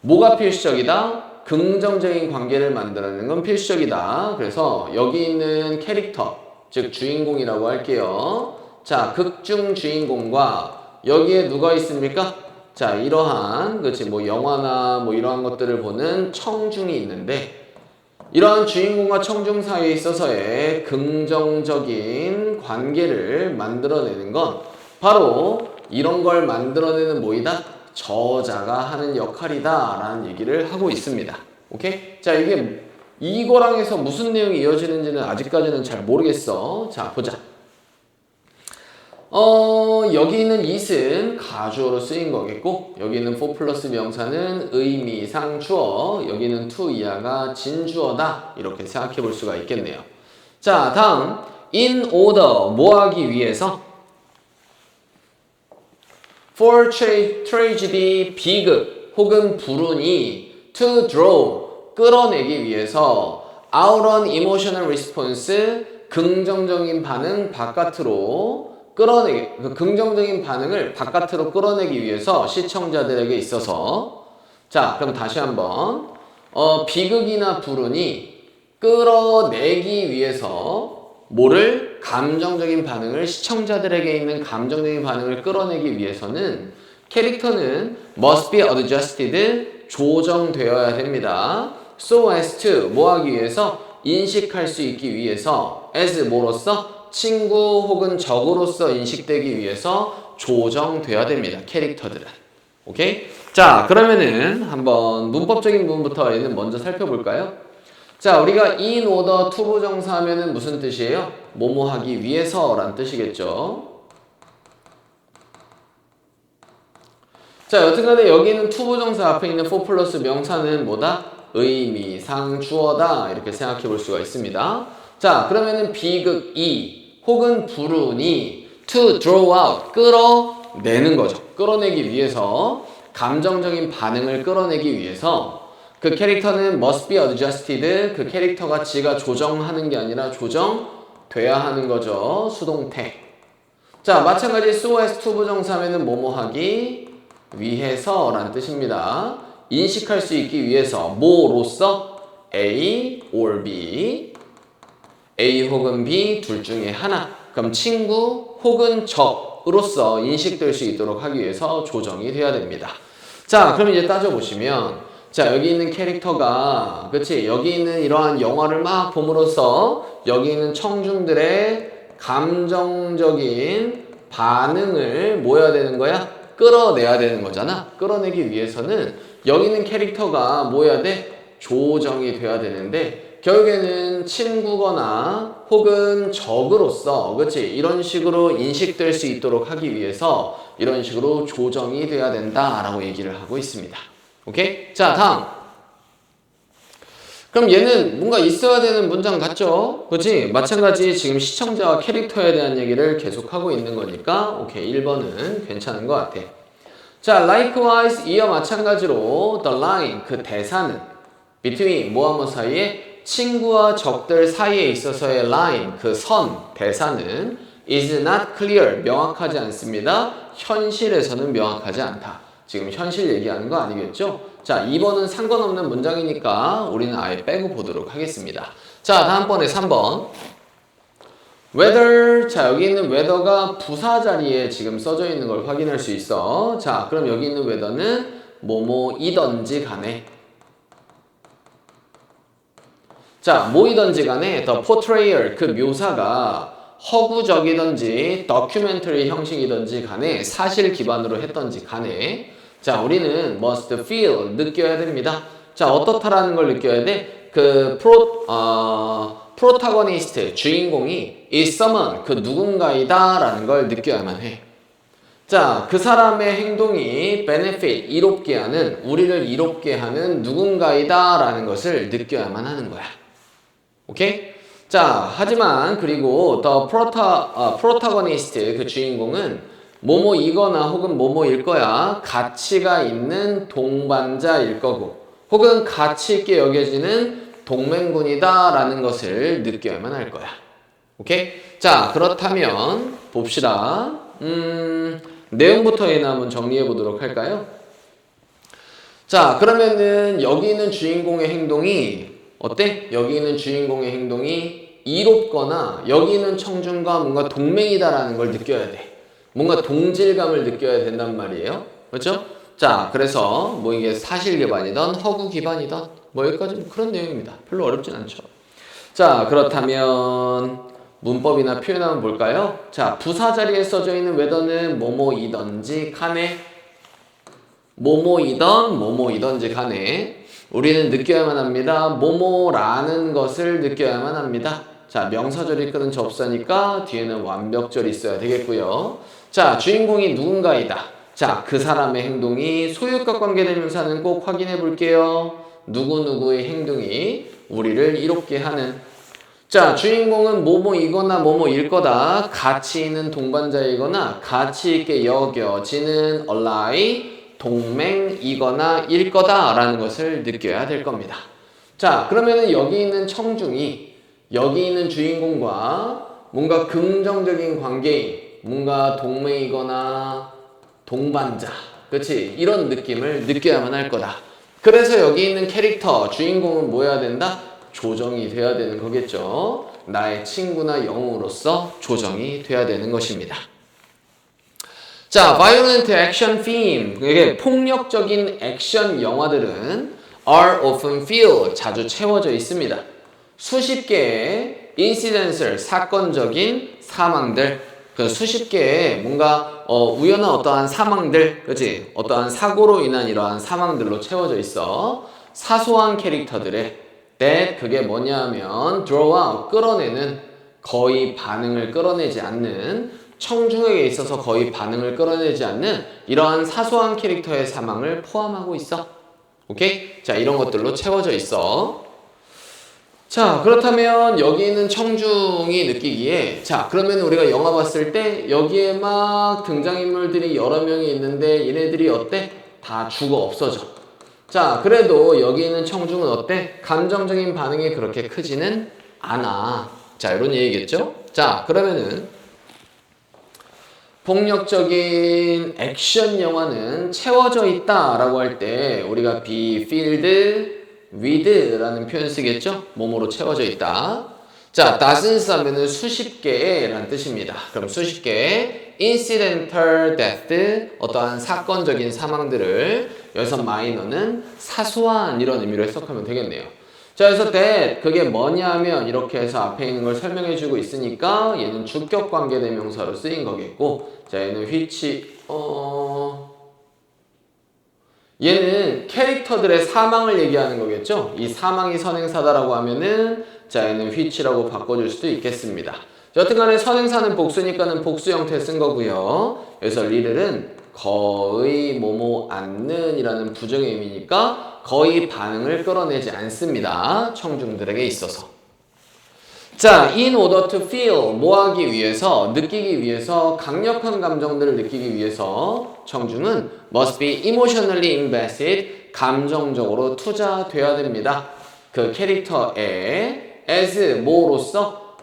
뭐가 필수적이다? 긍정적인 관계를 만들어내는 건 필수적이다. 그래서 여기 있는 캐릭터, 즉 주인공이라고 할게요. 자, 극중 주인공과 여기에 누가 있습니까? 자, 이러한, 그렇지, 뭐 영화나 뭐 이러한 것들을 보는 청중이 있는데, 이러한 주인공과 청중 사이에 있어서의 긍정적인 관계를 만들어내는 건 바로 이런 걸 만들어내는 뭐이다? 저자가 하는 역할이다 라는 얘기를 하고 있습니다. 오케이? 자, 이게 이거랑 해서 무슨 내용이 이어지는지는 아직까지는 잘 모르겠어. 자, 보자. 여기 있는 it은 가주어로 쓰인 거겠고, 여기 있는 for 플러스 명사는 의미상 주어, 여기는 to 이하가 진주어다. 이렇게 생각해 볼 수가 있겠네요. 자, 다음 in order 뭐 하기 위해서 for tragedy 비극 혹은 불운이 to draw 끌어내기 위해서 out on emotional response 긍정적인 반응 바깥으로 긍정적인 반응을 바깥으로 끌어내기 위해서 시청자들에게 있어서 자, 그럼 다시 한번 비극이나 불운이 끌어내기 위해서 뭐를 감정적인 반응을 시청자들에게 있는 감정적인 반응을 끌어내기 위해서는 캐릭터는 must be adjusted 조정되어야 됩니다. So as to 뭐 하기 위해서 인식할 수 있기 위해서 as 뭐로서 친구 혹은 적으로서 인식되기 위해서 조정돼야 됩니다. 캐릭터들은. 오케이? 자, 그러면은 한번 문법적인 부분부터 얘는 먼저 살펴볼까요? 자, 우리가 in order to 부정사 하면은 무슨 뜻이에요? 뭐뭐 하기 위해서 라는 뜻이겠죠. 자, 여튼간에 여기는 to 부정사 앞에 있는 for 플러스 명사는 뭐다? 의미상 주어다. 이렇게 생각해 볼 수가 있습니다. 자, 그러면은 비극이 혹은 불운이 to draw out 끌어내는 거죠. 끌어내기 위해서 감정적인 반응을 끌어내기 위해서 그 캐릭터는 must be adjusted 그 캐릭터가 지가 조정하는 게 아니라 조정돼야 하는 거죠. 수동태. 자, 마찬가지 so as to 부정사면은 뭐뭐 하기 위해서 라는 뜻입니다. 인식할 수 있기 위해서 뭐로써 A or B A 혹은 B 둘 중에 하나 그럼 친구 혹은 적으로서 인식될 수 있도록 하기 위해서 조정이 돼야 됩니다. 자, 그럼 이제 따져보시면 자, 여기 있는 캐릭터가 그치? 여기 있는 이러한 영화를 막 봄으로써 여기 있는 청중들의 감정적인 반응을 뭐 해야 되는 거야? 끌어내야 되는 거잖아. 끌어내기 위해서는 여기 있는 캐릭터가 뭐 해야 돼? 조정이 돼야 되는데 결국에는 친구거나 혹은 적으로서 그렇지 이런 식으로 인식될 수 있도록 하기 위해서 이런 식으로 조정이 돼야 된다라고 얘기를 하고 있습니다. 오케이? 자, 다음. 그럼 얘는 뭔가 있어야 되는 문장 같죠? 그렇지? 마찬가지 지금 시청자와 캐릭터에 대한 얘기를 계속하고 있는 거니까 오케이 1번은 괜찮은 것 같아. 자, likewise 이와 마찬가지로 the line 그 대사는 between 뭐와 뭐 사이에 친구와 적들 사이에 있어서의 line, 그 선, 대사는 is not clear, 명확하지 않습니다. 현실에서는 명확하지 않다. 지금 현실 얘기하는 거 아니겠죠? 자, 2번은 상관없는 문장이니까 우리는 아예 빼고 보도록 하겠습니다. 자, 다음번에 3번. whether, 자, 여기 있는 whether가 부사 자리에 지금 써져 있는 걸 확인할 수 있어. 자, 그럼 여기 있는 whether는 뭐뭐이던지 간에 자, 뭐이던지 간에 the portrayal, 그 묘사가 허구적이던지 documentary 형식이던지 간에 사실 기반으로 했던지 간에 자, 우리는 must feel, 느껴야 됩니다. 자, 어떻다라는 걸 느껴야 돼? 그 프로타고니스트, 주인공이 is someone, 그 누군가이다 라는 걸 느껴야만 해. 자, 그 사람의 행동이 benefit, 이롭게 하는, 우리를 이롭게 하는 누군가이다 라는 것을 느껴야만 하는 거야. 오케이? 자, 하지만 그리고 the protagonist 그 주인공은 뭐뭐이거나 혹은 뭐뭐일 거야. 가치가 있는 동반자일 거고 혹은 가치 있게 여겨지는 동맹군이다 라는 것을 느껴야만 할 거야. 오케이? 자, 그렇다면 봅시다. 내용부터 얘는 한번 정리해 보도록 할까요? 자, 그러면은 여기 있는 주인공의 행동이 어때? 여기 있는 주인공의 행동이 이롭거나 여기 있는 청중과 뭔가 동맹이다라는 걸 느껴야 돼. 뭔가 동질감을 느껴야 된단 말이에요. 그렇죠? 자, 그래서 뭐 이게 사실 기반이든 허구 기반이든 뭐 여기까지 그런 내용입니다. 별로 어렵진 않죠. 자, 그렇다면 문법이나 표현 한번 볼까요? 자, 부사 자리에 써져 있는 whether는 뭐뭐이든지 간에 뭐뭐이든지 간에 우리는 느껴야만 합니다. 뭐뭐라는 것을 느껴야만 합니다. 자, 명사절이 이끄는 접사니까 뒤에는 완벽절이 있어야 되겠고요. 자, 주인공이 누군가이다. 자, 그 사람의 행동이 소유격 관계대명사는 꼭 확인해 볼게요. 누구누구의 행동이 우리를 이롭게 하는. 자, 주인공은 뭐뭐이거나 뭐뭐일 거다. 가치 있는 동반자이거나 가치 있게 여겨지는 ally, 동맹이거나 일 거다라는 것을 느껴야 될 겁니다. 자, 그러면은 여기 있는 청중이 여기 있는 주인공과 뭔가 긍정적인 관계인, 뭔가 동맹이거나 동반자, 그치? 이런 느낌을 느껴야만 할 거다. 그래서 여기 있는 캐릭터, 주인공은 뭐 해야 된다? 조정이 돼야 되는 거겠죠. 나의 친구나 영웅으로서 조정이 돼야 되는 것입니다. 자, violent action theme, 이게 폭력적인 액션 영화들은 are often filled, 자주 채워져 있습니다. 수십 개의 incidental, 사건적인 사망들, 그 수십 개의 뭔가 우연한 어떠한 사망들, 그치? 어떠한 사고로 인한 이러한 사망들로 채워져 있어. 사소한 캐릭터들의 that, 그게 뭐냐면 draw out, 끌어내는, 거의 반응을 끌어내지 않는, 청중에게 있어서 거의 반응을 끌어내지 않는 이러한 사소한 캐릭터의 사망을 포함하고 있어. 오케이? 자, 이런 것들로 채워져 있어. 자, 그렇다면 여기 있는 청중이 느끼기에, 자, 그러면 우리가 영화 봤을 때 여기에 막 등장인물들이 여러 명이 있는데 얘네들이 어때? 다 죽어 없어져. 자, 그래도 여기 있는 청중은 어때? 감정적인 반응이 그렇게 크지는 않아. 자, 이런 얘기겠죠? 자, 그러면은 폭력적인 액션 영화는 채워져 있다라고 할 때 우리가 be filled with라는 표현 쓰겠죠? 몸으로 채워져 있다. 자, dozens 하면은 수십 개라는 뜻입니다. 그럼 수십 개의 incidental death, 어떠한 사건적인 사망들을 여기서 minor는 사소한 이런 의미로 해석하면 되겠네요. 자, 그래서 that, 그게 뭐냐면 이렇게 해서 앞에 있는 걸 설명해 주고 있으니까 얘는 주격 관계 대명사로 쓰인 거겠고, 자, 얘는 which, 얘는 캐릭터들의 사망을 얘기하는 거겠죠? 이 사망이 선행사다라고 하면은, 자, 얘는 which라고 바꿔줄 수도 있겠습니다. 여튼간에 선행사는 복수니까는 복수 형태 쓴 거고요. 그래서 리를은 거의 뭐뭐 않는 이라는 부정의 의미니까 거의 반응을 끌어내지 않습니다. 청중들에게 있어서. 자, in order to feel, 뭐 하기 위해서, 느끼기 위해서, 강력한 감정들을 느끼기 위해서 청중은 must be emotionally invested, 감정적으로 투자돼야 됩니다. 그 캐릭터에 as 뭐로서,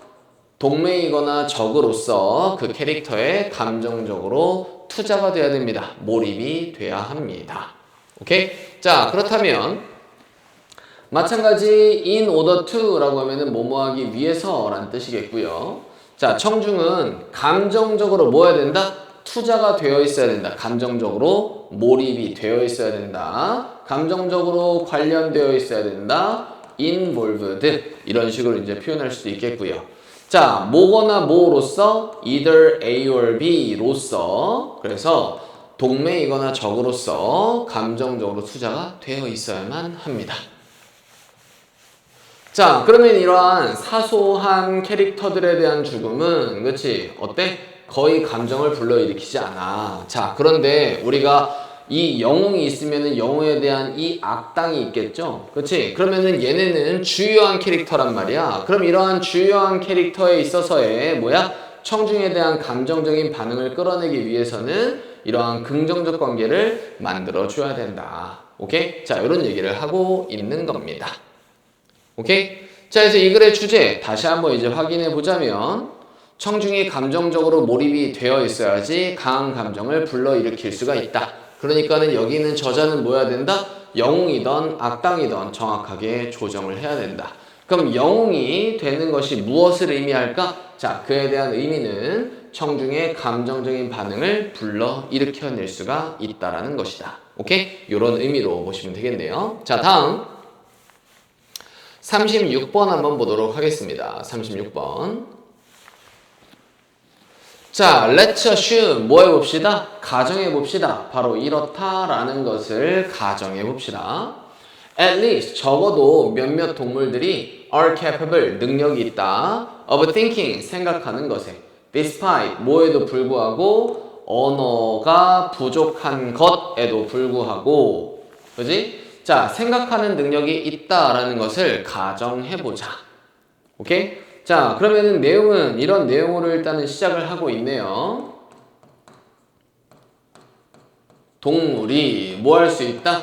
동맹이거나 적으로서 그 캐릭터에 감정적으로 투자가 돼야 됩니다. 몰입이 돼야 합니다. 오케이? 자, 그렇다면 마찬가지 in order to 라고 하면은 뭐뭐 하기 위해서 라는 뜻이겠고요. 자, 청중은 감정적으로 뭐 해야 된다? 투자가 되어 있어야 된다. 감정적으로 몰입이 되어 있어야 된다. 감정적으로 관련되어 있어야 된다. involved, 이런 식으로 이제 표현할 수도 있겠고요. 자, 뭐거나 뭐로서 either A or B로서, 그래서 동맹이거나 적으로서 감정적으로 투자가 되어 있어야만 합니다. 자, 그러면 이러한 사소한 캐릭터들에 대한 죽음은, 그치? 어때? 거의 감정을 불러일으키지 않아. 자, 그런데 우리가 이 영웅이 있으면은 영웅에 대한 이 악당이 있겠죠? 그치? 그러면은 얘네는 주요한 캐릭터란 말이야. 그럼 이러한 주요한 캐릭터에 있어서의 뭐야? 청중에 대한 감정적인 반응을 끌어내기 위해서는 이러한 긍정적 관계를 만들어줘야 된다. 오케이? 자, 이런 얘기를 하고 있는 겁니다. 오케이? 자, 그래서 이 글의 주제 다시 한번 이제 확인해 보자면 청중이 감정적으로 몰입이 되어 있어야지 강한 감정을 불러일으킬 수가 있다. 그러니까는 여기 있는 저자는 뭐 해야 된다? 영웅이든 악당이든 정확하게 조정을 해야 된다. 그럼 영웅이 되는 것이 무엇을 의미할까? 자, 그에 대한 의미는 청중의 감정적인 반응을 불러일으켜낼 수가 있다라는 것이다. 오케이? 이런 의미로 보시면 되겠네요. 자, 다음 36번 한번 보도록 하겠습니다. 36번. 자, let's assume 뭐 해봅시다? 가정해봅시다. 바로 이렇다라는 것을 가정해봅시다. At least 적어도 몇몇 동물들이 are capable 능력이 있다. of thinking 생각하는 것에 despite 뭐에도 불구하고 언어가 부족한 것에도 불구하고 그지? 자, 생각하는 능력이 있다라는 것을 가정해보자. 오케이? 자, 그러면은 내용은 이런 내용으로 일단은 시작을 하고 있네요. 동물이 뭐 할 수 있다?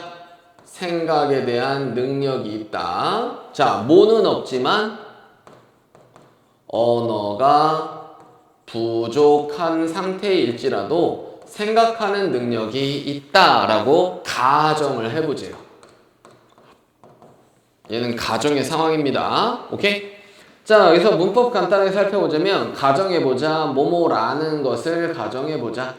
생각에 대한 능력이 있다. 자, 뭐는 없지만 언어가 부족한 상태일지라도 생각하는 능력이 있다라고 가정을 해보세요. 얘는 가정의 상황입니다. 오케이? 자, 여기서 문법 간단하게 살펴보자면 가정해보자, 뭐뭐라는 것을 가정해보자.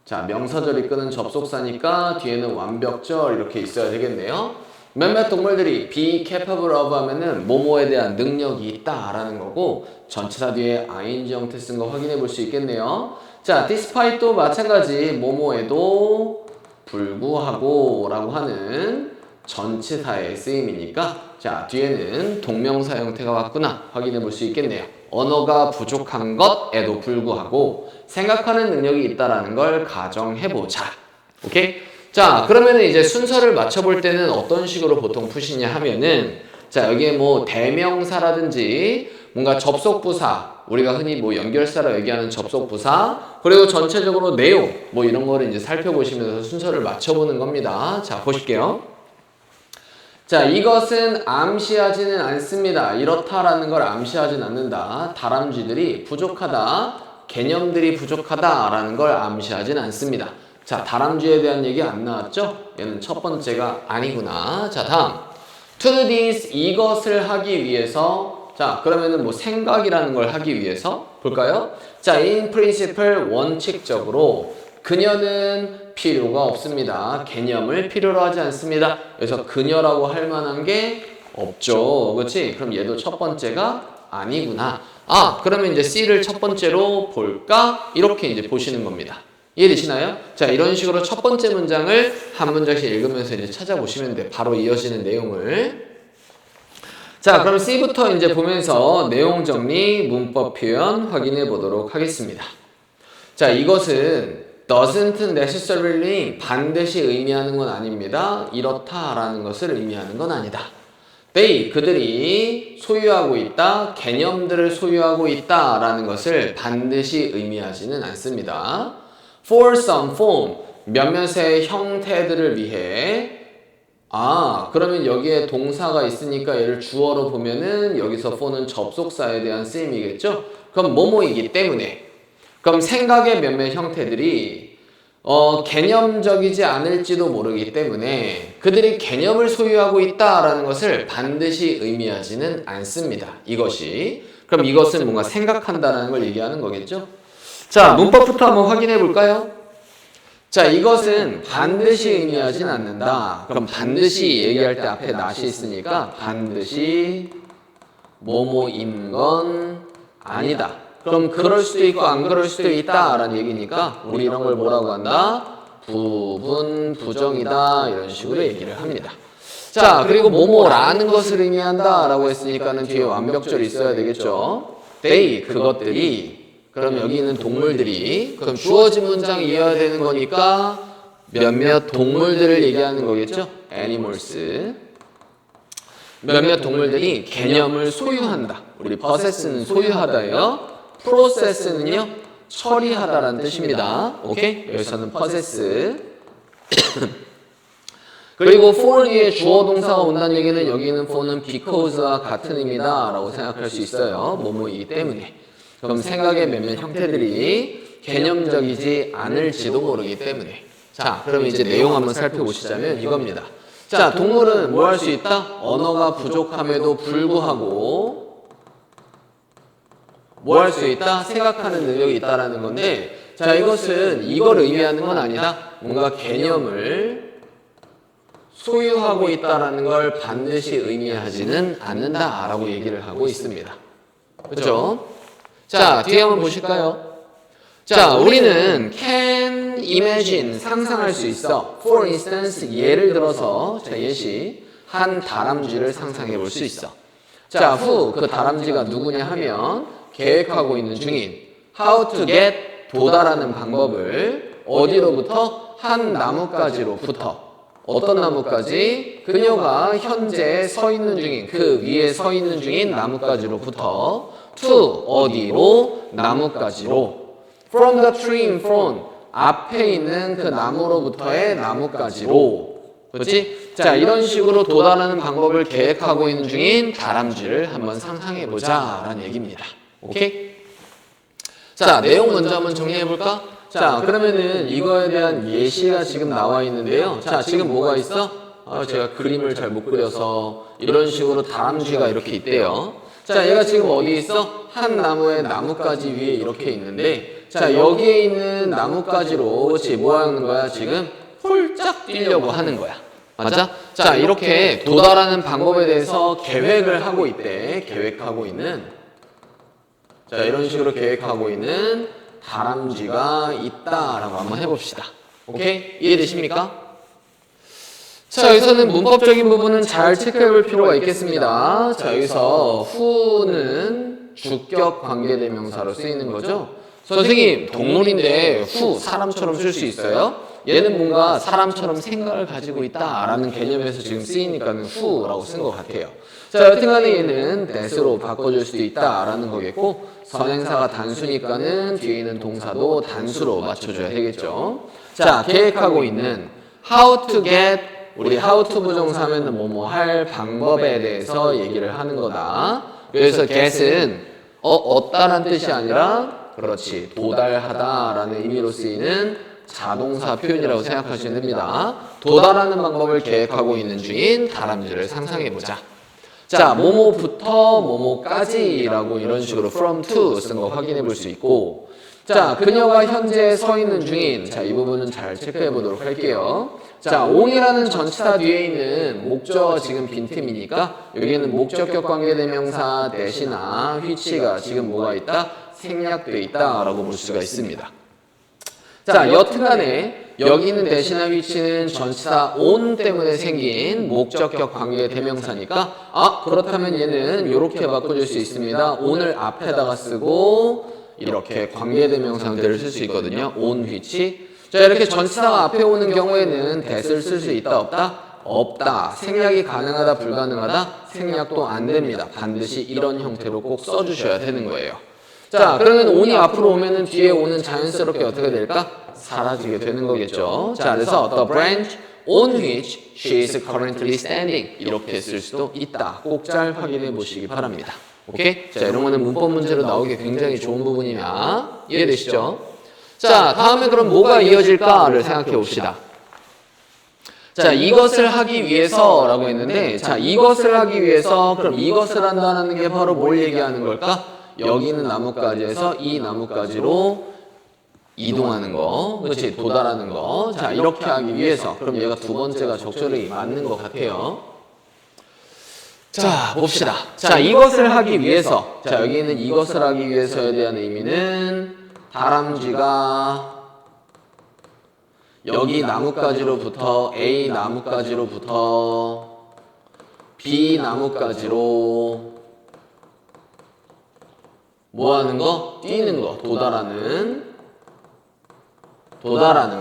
자, 명사절 이끄는 접속사니까 뒤에는 완벽절 이렇게 있어야 되겠네요. 몇몇 동물들이 be capable of 하면은 뭐뭐에 대한 능력이 있다라는 거고 전치사 뒤에 ing 형태 쓴 거 확인해 볼 수 있겠네요. 자, despite도 마찬가지 뭐뭐에도 불구하고 라고 하는 전치사의 쓰임이니까 자, 뒤에는 동명사 형태가 왔구나 확인해 볼 수 있겠네요. 언어가 부족한 것에도 불구하고 생각하는 능력이 있다라는 걸 가정해보자. 오케이? 자, 그러면은 이제 순서를 맞춰볼 때는 어떤 식으로 보통 푸시냐 하면은 자, 여기에 뭐 대명사라든지 뭔가 접속부사 우리가 흔히 뭐 연결사라 얘기하는 접속부사 그리고 전체적으로 내용 뭐 이런 거를 이제 살펴보시면서 순서를 맞춰보는 겁니다. 자, 보실게요. 자, 이것은 암시하지는 않습니다. 이렇다라는 걸 암시하지는 않는다. 다람쥐들이 부족하다. 개념들이 부족하다라는 걸 암시하지는 않습니다. 자, 다람쥐에 대한 얘기 안 나왔죠? 얘는 첫 번째가 아니구나. 자, 다음. To do this, 이것을 하기 위해서. 자, 그러면은 뭐 생각이라는 걸 하기 위해서. 볼까요? 자, in principle, 원칙적으로. 그녀는 필요가 없습니다. 개념을 필요로 하지 않습니다. 그래서 그녀라고 할 만한 게 없죠. 그렇지? 그럼 얘도 첫 번째가 아니구나. 아, 그러면 이제 C를 첫 번째로 볼까? 이렇게 이제 보시는 겁니다. 이해되시나요? 자, 이런 식으로 첫 번째 문장을 한 문장씩 읽으면서 이제 찾아보시면 돼. 바로 이어지는 내용을. 자, 그럼 C부터 이제 보면서 내용 정리, 문법 표현 확인해 보도록 하겠습니다. 자, 이것은 doesn't necessarily 반드시 의미하는 건 아닙니다. 이렇다라는 것을 의미하는 건 아니다. They, 그들이 소유하고 있다, 개념들을 소유하고 있다라는 것을 반드시 의미하지는 않습니다. For some form, 몇몇의 형태들을 위해 아, 그러면 여기에 동사가 있으니까 얘를 주어로 보면은 여기서 for는 접속사에 대한 쓰임이겠죠? 그럼 뭐뭐이기 때문에 그럼 생각의 몇몇 형태들이 개념적이지 않을지도 모르기 때문에 그들이 개념을 소유하고 있다라는 것을 반드시 의미하지는 않습니다. 이것이. 그럼 이것은 뭔가 생각한다라는 걸 얘기하는 거겠죠? 자, 문법부터 한번 확인해 볼까요? 자, 이것은 반드시 의미하진 않는다. 그럼 반드시 얘기할 때 앞에 not이 있으니까 반드시 뭐뭐인 건 아니다. 그럼 그럴 수도 있고 안 그럴 수도 있다라는 얘기니까 우리 이런 걸 뭐라고 한다? 부분, 부정이다 이런 식으로 얘기를 합니다. 자, 그리고 뭐뭐라는 것을 의미한다라고 했으니까는 뒤에 완벽절이 있어야 되겠죠. they, 그것들이 그럼 여기 있는 동물들이 그럼 주어진 문장이 이어야 되는 거니까 몇몇 동물들을 얘기하는 거겠죠. animals 몇몇 동물들이 개념을 소유한다. 우리 possess는 소유하다예요. process는요 처리하다라는 뜻입니다. 오케이? 여기서는 possess 그리고 for 뒤에 주어 동사가 온다는 얘기는 여기는 for는 because와 같은 의미다 라고 생각할 수 있어요. 뭐뭐이기 때문에 그럼 생각의 몇몇 형태들이 개념적이지 않을지도 모르기 때문에 자, 그럼 이제 내용 한번 살펴보시자면 이겁니다. 자, 동물은 뭐 할 수 있다? 언어가 부족함에도 불구하고 뭐 할 수 있다? 생각하는 능력이 있다라는 건데 자, 이것은 이걸 의미하는 건 아니다. 뭔가 개념을 소유하고 있다라는 걸 반드시 의미하지는 않는다라고 얘기를 하고 있습니다. 그렇죠? 자, 뒤에 한번 보실까요? 자, 우리는 can imagine, 상상할 수 있어. For instance, 예를 들어서, 자, 예시, 한 다람쥐를 상상해 볼 수 있어. 자, who, 그 다람쥐가 누구냐 하면, 계획하고 있는 중인, how to get, 도달하는 방법을, 어디로부터? 한 나뭇가지로부터. 어떤 나뭇가지? 그녀가 현재 서 있는 중인, 그 위에 서 있는 중인 나뭇가지로부터, to, 어디로? 나뭇가지로. From the tree in front, 앞에 있는 그 나무로부터의 나뭇가지로. 그렇지? 자, 이런 식으로 도달하는 방법을 계획하고 있는 중인 다람쥐를 한번 상상해보자 라는 얘기입니다. 오케이? 자, 내용 먼저 한번 정리해볼까? 자, 그러면은 이거에 대한 예시가 지금 나와 있는데요. 자, 지금 뭐가 있어? 제가 그림을 잘 못 그려서 이런 식으로 다람쥐가 이렇게 있대요. 자, 얘가 지금 어디 있어? 한 나무의 나뭇가지 위에 이렇게 있는데, 자, 여기에 있는 나뭇가지로, 그렇지, 뭐 하는 거야? 지금 홀짝 뛰려고 하는 거야. 맞아? 자, 이렇게 도달하는 방법에 대해서 계획을 하고 있대. 계획하고 있는. 자, 이런 식으로 계획하고 있는 다람쥐가 있다라고 한번 해봅시다. 오케이? 이해되십니까? 자, 여기서는 문법적인 부분은 잘 체크해 볼 필요가 있겠습니다. 자, 여기서 who는 주격 관계대명사로 쓰이는 거죠. 선생님, 동물인데 who, 사람처럼 쓸 수 있어요? 얘는 뭔가 사람처럼 생각을 가지고 있다라는 개념에서 지금 쓰이니까는 who라고 쓴 것 같아요. 자, 여튼간에 얘는 that으로 바꿔줄 수도 있다라는 거겠고, 선행사가 단수니까는 뒤에 있는 동사도 단수로 맞춰줘야 되겠죠. 자, 계획하고 있는 how to get, 우리 how to 부정사 하면은 뭐뭐 할 방법에 대해서 얘기를 하는 거다. 그래서 get은 얻다란 뜻이 아니라, 그렇지, 도달하다라는 의미로 쓰이는 자동사 표현이라고 생각하시면 됩니다. 도달하는 방법을 계획하고 있는 중인 다람쥐를 상상해보자. 자, 뭐뭐부터 뭐뭐까지라고 이런 식으로 from to 쓴 거 확인해 볼 수 있고, 자, 그녀가 현재 서 있는 중인, 자, 이 부분은 잘 체크해 보도록 할게요. 자, on이라는 전치사 뒤에 있는 목적 지금 빈틈이니까 여기에는 목적격 관계대명사 대시나 which가 지금 뭐가 있다? 생략되어 있다라고 볼 수가 있습니다. 자, 여튼간에 여기 있는 대시나 which는 전치사 on 때문에 생긴 목적격 관계 대명사니까, 그렇다면 얘는 이렇게 바꿔줄 수 있습니다. on을 앞에다가 쓰고 이렇게 관계 대명사들을 쓸 수 있거든요. on which. 자, 이렇게 전치사가 앞에 오는 경우에는 that을 쓸 수 있다 없다? 없다. 생략이 가능하다 불가능하다? 생략도 안 됩니다. 반드시 이런 형태로 꼭 써주셔야 되는 거예요. 자, 그러면 on이 앞으로 오면은 뒤에 오는 자연스럽게 어떻게 될까? 사라지게 되는 거겠죠. 자, 그래서 the branch on which she is currently standing 이렇게 쓸 수도 있다. 꼭 잘 확인해 보시기 바랍니다. 오케이? 자, 이런 거는 문법 문제로 나오기 굉장히 좋은 부분이야. 이해되시죠? 자, 다음에 그럼 뭐가 이어질까를 생각해 봅시다. 자, 이것을 하기 위해서라고 했는데, 자, 이것을 하기 위해서, 그럼 이것을 한다는 게 바로 뭘 얘기하는 걸까? 여기 있는 나뭇가지에서 이 나뭇가지로 이동하는 거, 그렇지, 도달하는 거. 자, 이렇게 하기 위해서. 그럼 얘가 두 번째가 적절히 맞는 것 같아요. 자, 봅시다. 자, 이것을 하기 위해서. 자, 여기 있는 이것을 하기 위해서에 대한 의미는 다람쥐가 여기 나뭇가지로부터 A 나뭇가지로부터 B 나뭇가지로 뭐 하는 거? 뛰는 거, 도달하는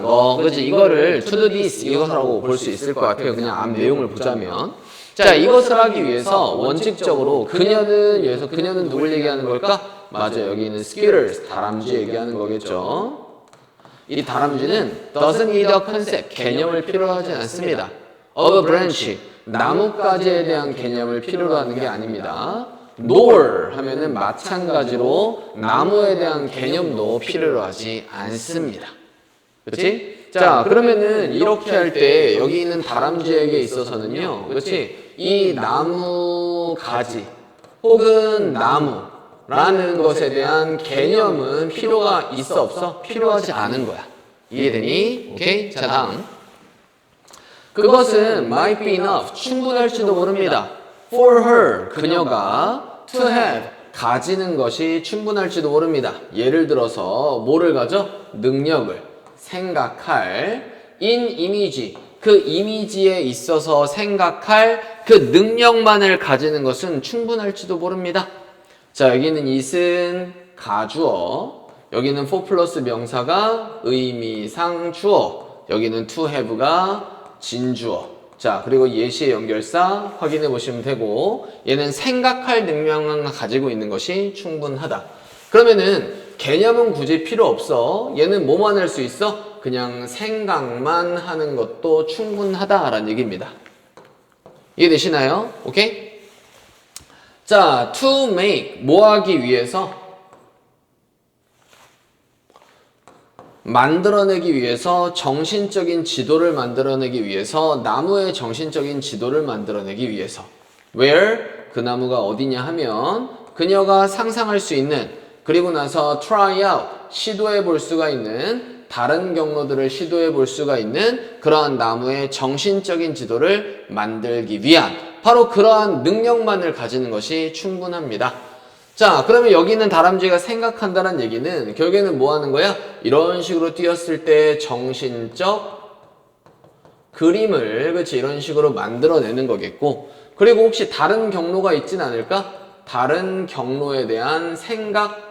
거. 그렇지? 이거를 to do this 이것이라고 볼 수 있을 것 같아요. 그냥 앞 내용을 보자면. 자, 이것을 하기 위해서 원칙적으로 그녀는 누굴 얘기하는 걸까? 맞아요. 여기 있는 squirrels, 다람쥐 얘기하는 거겠죠. 이 다람쥐는 doesn't need a concept, 개념을 필요로 하지 않습니다. of a branch, 나뭇가지에 대한 개념을 필요로 하는 게 아닙니다. nor 하면은 마찬가지로 나무에 대한 개념도 필요로 하지 않습니다. 그렇지? 자, 그러면은 이렇게 할 때 여기 있는 다람쥐에게 있어서는요, 그렇지? 이 나무 가지 혹은 나무라는 것에 대한 개념은 필요가 있어 없어? 필요하지 않은 거야. 이해되니? 오케이? 자, 다음. 그것은 might be enough, 충분할지도 모릅니다. for her, 그녀가 to have, 가지는 것이 충분할지도 모릅니다. 예를 들어서 뭐를 가져? 능력을 생각할 in 이미지 그 이미지에 있어서 생각할 그 능력만을 가지는 것은 충분할지도 모릅니다. 자, 여기는 it은 가주어, 여기는 for 플러스 명사가 의미상 주어, 여기는 to have가 진주어. 자, 그리고 예시의 연결사 확인해 보시면 되고, 얘는 생각할 능력만 가지고 있는 것이 충분하다. 그러면은 개념은 굳이 필요 없어. 얘는 뭐만 할 수 있어? 그냥 생각만 하는 것도 충분하다라는 얘기입니다. 이해되시나요? 오케이? 자, to make 뭐 하기 위해서? 만들어내기 위해서, 정신적인 지도를 만들어내기 위해서, 나무의 정신적인 지도를 만들어내기 위해서. Where? 그 나무가 어디냐 하면 그녀가 상상할 수 있는, 그리고 나서 try out, 시도해 볼 수가 있는, 다른 경로들을 시도해 볼 수가 있는 그러한 나무의 정신적인 지도를 만들기 위한 바로 그러한 능력만을 가지는 것이 충분합니다. 자, 그러면 여기는 다람쥐가 생각한다는 얘기는 결국에는 뭐 하는 거야? 이런 식으로 뛰었을 때 정신적 그림을, 그렇지, 이런 식으로 만들어내는 거겠고, 그리고 혹시 다른 경로가 있진 않을까? 다른 경로에 대한 생각,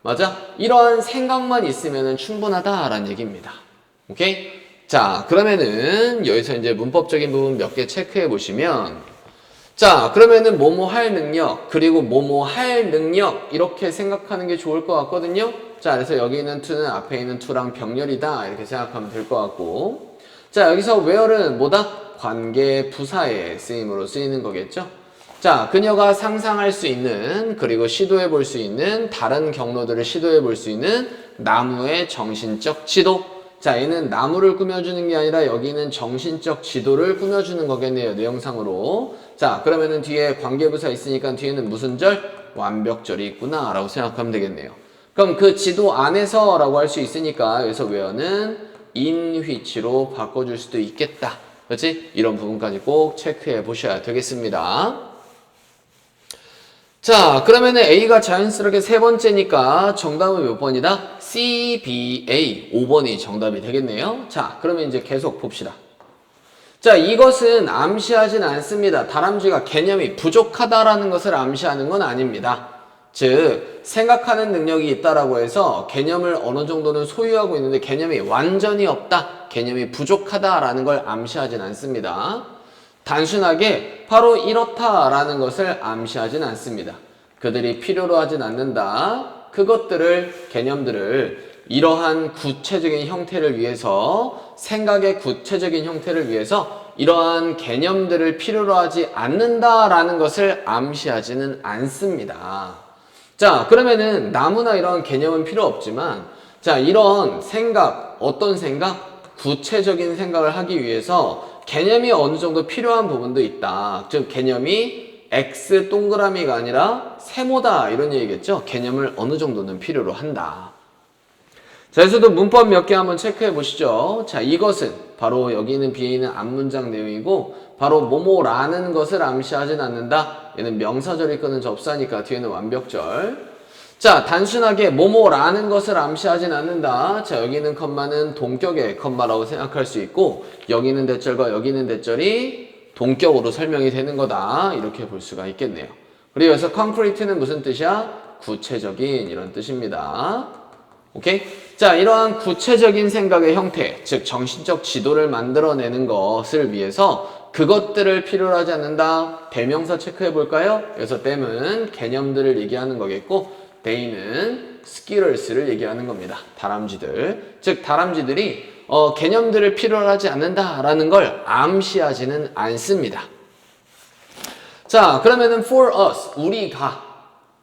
맞아? 이러한 생각만 있으면 충분하다라는 얘기입니다. 오케이? 자, 그러면은 여기서 이제 문법적인 부분 몇 개 체크해 보시면, 자, 그러면은 뭐뭐 할 능력, 그리고 뭐뭐 할 능력, 이렇게 생각하는 게 좋을 것 같거든요. 자, 그래서 여기 있는 to는 앞에 있는 to랑 병렬이다, 이렇게 생각하면 될 것 같고, 자, 여기서 where는 뭐다? 관계 부사의 쓰임으로 쓰이는 거겠죠. 자, 그녀가 상상할 수 있는, 그리고 시도해 볼 수 있는, 다른 경로들을 시도해 볼 수 있는 나무의 정신적 지도. 자, 얘는 나무를 꾸며주는 게 아니라 여기는 정신적 지도를 꾸며주는 거겠네요, 내용상으로. 자, 그러면은 뒤에 관계부사 있으니까 뒤에는 무슨 절? 완벽절이 있구나 라고 생각하면 되겠네요. 그럼 그 지도 안에서 라고 할 수 있으니까 여기서 where는 in which로 바꿔줄 수도 있겠다. 그렇지? 이런 부분까지 꼭 체크해 보셔야 되겠습니다. 자, 그러면은 A가 자연스럽게 세 번째니까 정답은 몇 번이다? C, B, A. 5번이 정답이 되겠네요. 자, 그러면 이제 계속 봅시다. 자, 이것은 암시하진 않습니다. 다람쥐가 개념이 부족하다라는 것을 암시하는 건 아닙니다. 즉, 생각하는 능력이 있다라고 해서 개념을 어느 정도는 소유하고 있는데 개념이 완전히 없다, 개념이 부족하다라는 걸 암시하진 않습니다. 단순하게 바로 이렇다라는 것을 암시하진 않습니다. 그들이 필요로 하진 않는다. 그것들을, 개념들을 이러한 구체적인 형태를 위해서, 생각의 구체적인 형태를 위해서 이러한 개념들을 필요로 하지 않는다라는 것을 암시하지는 않습니다. 자, 그러면은 나무나 이런 개념은 필요 없지만, 자, 이런 생각, 어떤 생각? 구체적인 생각을 하기 위해서 개념이 어느 정도 필요한 부분도 있다. 즉, 개념이 X 동그라미가 아니라 세모다, 이런 얘기겠죠. 개념을 어느 정도는 필요로 한다. 자, 여기서도 문법 몇 개 한번 체크해 보시죠. 자, 이것은 바로 여기 있는 뒤에 있는 앞문장 내용이고, 바로 뭐뭐라는 것을 암시하진 않는다. 얘는 명사절이 끄는 접사니까 뒤에는 완벽절. 자, 단순하게 뭐뭐라는 것을 암시하진 않는다. 자, 여기 있는 컴마는 동격의 컴마라고 생각할 수 있고, 여기 있는 대절과 여기 있는 대절이 동격으로 설명이 되는 거다, 이렇게 볼 수가 있겠네요. 그리고 여기서 concrete는 무슨 뜻이야? 구체적인, 이런 뜻입니다. 오케이? 자, 이러한 구체적인 생각의 형태, 즉 정신적 지도를 만들어내는 것을 위해서 그것들을 필요로 하지 않는다. 대명사 체크해 볼까요? 여기서 them은 개념들을 얘기하는 거겠고, they는 skitters를 얘기하는 겁니다. 다람쥐들. 즉 다람쥐들이 개념들을 필요로 하지 않는다라는 걸 암시하지는 않습니다. 자, 그러면은 for us, 우리가,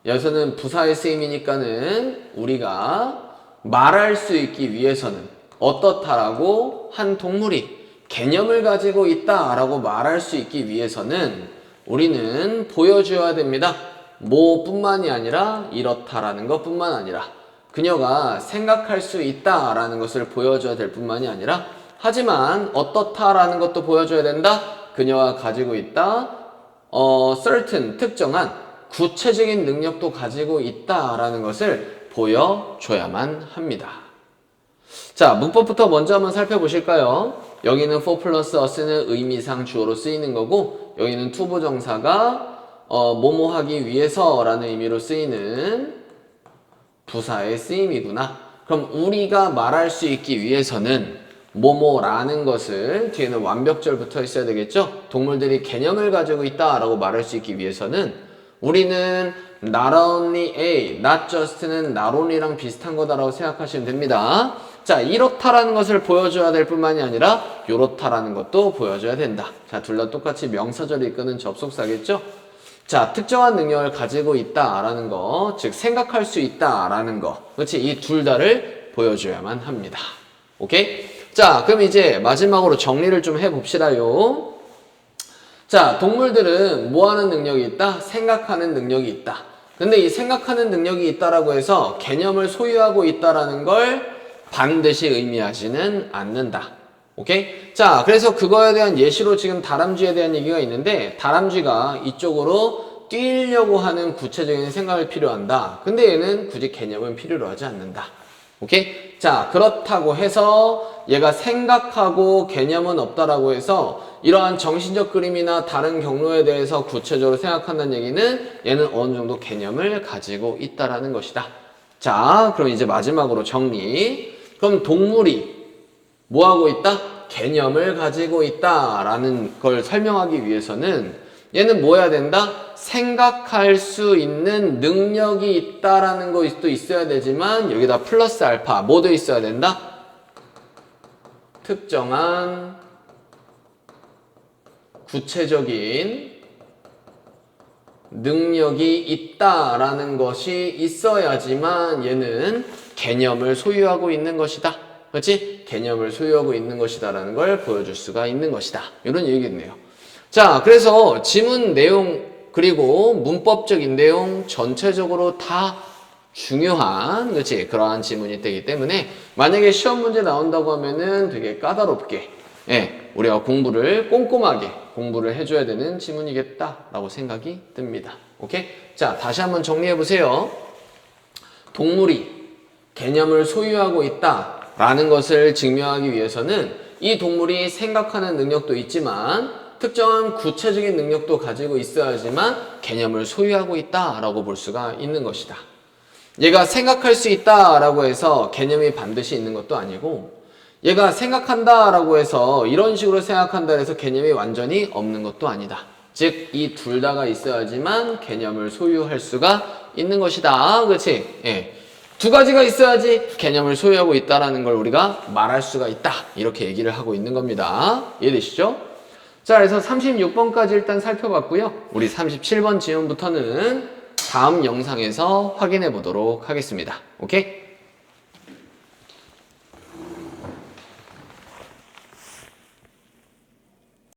여기서는 부사의 쓰임이니까는 우리가 말할 수 있기 위해서는 어떻다라고 한 동물이 개념을 가지고 있다라고 말할 수 있기 위해서는 우리는 보여줘야 됩니다. 뭐 뿐만이 아니라 이렇다라는 것 뿐만 아니라 그녀가 생각할 수 있다라는 것을 보여줘야 될 뿐만이 아니라, 하지만 어떻다라는 것도 보여줘야 된다. 그녀가 가지고 있다 certain, 특정한 구체적인 능력도 가지고 있다라는 것을 보여줘야만 합니다. 자, 문법부터 먼저 한번 살펴보실까요? 여기는 for plus us는 의미상 주어로 쓰이는 거고, 여기는 to 부정사가 뭐뭐 하기 위해서 라는 의미로 쓰이는 부사의 쓰임이구나. 그럼 우리가 말할 수 있기 위해서는 뭐뭐라는 것을 뒤에는 완벽절 붙어 있어야 되겠죠? 동물들이 개념을 가지고 있다라고 말할 수 있기 위해서는 우리는 not only A, not just는 not only랑 비슷한 거다라고 생각하시면 됩니다. 자, 이렇다라는 것을 보여줘야 될 뿐만이 아니라 요렇다라는 것도 보여줘야 된다. 자, 둘 다 똑같이 명사절을 이끄는 접속사겠죠? 자, 특정한 능력을 가지고 있다라는 거, 즉 생각할 수 있다라는 거, 그렇지? 이 둘 다를 보여줘야만 합니다. 오케이? 자, 그럼 이제 마지막으로 정리를 좀 해봅시다요. 자, 동물들은 뭐 하는 능력이 있다? 생각하는 능력이 있다. 근데 이 생각하는 능력이 있다라고 해서 개념을 소유하고 있다라는 걸 반드시 의미하지는 않는다. 오케이? 자, 그래서 그거에 대한 예시로 지금 다람쥐에 대한 얘기가 있는데, 다람쥐가 이쪽으로 뛰려고 하는 구체적인 생각을 필요한다. 근데 얘는 굳이 개념은 필요로 하지 않는다. 오케이? 자, 그렇다고 해서 얘가 생각하고 개념은 없다라고 해서 이러한 정신적 그림이나 다른 경로에 대해서 구체적으로 생각한다는 얘기는 얘는 어느 정도 개념을 가지고 있다라는 것이다. 자, 그럼 이제 마지막으로 정리. 그럼 동물이 뭐 하고 있다? 개념을 가지고 있다라는 걸 설명하기 위해서는 얘는 뭐 해야 된다? 생각할 수 있는 능력이 있다라는 것도 있어야 되지만 여기다 플러스 알파 뭐도 있어야 된다? 특정한 구체적인 능력이 있다라는 것이 있어야지만 얘는 개념을 소유하고 있는 것이다. 그렇지? 개념을 소유하고 있는 것이다라는 걸 보여줄 수가 있는 것이다. 이런 얘기겠네요. 자, 그래서 지문 내용 그리고 문법적인 내용 전체적으로 다 중요한, 그렇지? 그러한 지문이 되기 때문에 만약에 시험 문제 나온다고 하면은 되게 까다롭게, 예, 우리가 공부를 꼼꼼하게 공부를 해줘야 되는 지문이겠다라고 생각이 듭니다. 오케이? 자, 다시 한번 정리해 보세요. 동물이 개념을 소유하고 있다라는 것을 증명하기 위해서는 이 동물이 생각하는 능력도 있지만 특정한 구체적인 능력도 가지고 있어야지만 개념을 소유하고 있다라고 볼 수가 있는 것이다. 얘가 생각할 수 있다라고 해서 개념이 반드시 있는 것도 아니고 얘가 생각한다라고 해서 이런 식으로 생각한다 해서 개념이 완전히 없는 것도 아니다. 즉, 이 둘 다가 있어야지만 개념을 소유할 수가 있는 것이다. 그렇지? 예. 두 가지가 있어야지 개념을 소유하고 있다라는 걸 우리가 말할 수가 있다. 이렇게 얘기를 하고 있는 겁니다. 이해되시죠? 자, 그래서 36번까지 일단 살펴봤고요. 우리 37번 지문부터는 다음 영상에서 확인해 보도록 하겠습니다. 오케이?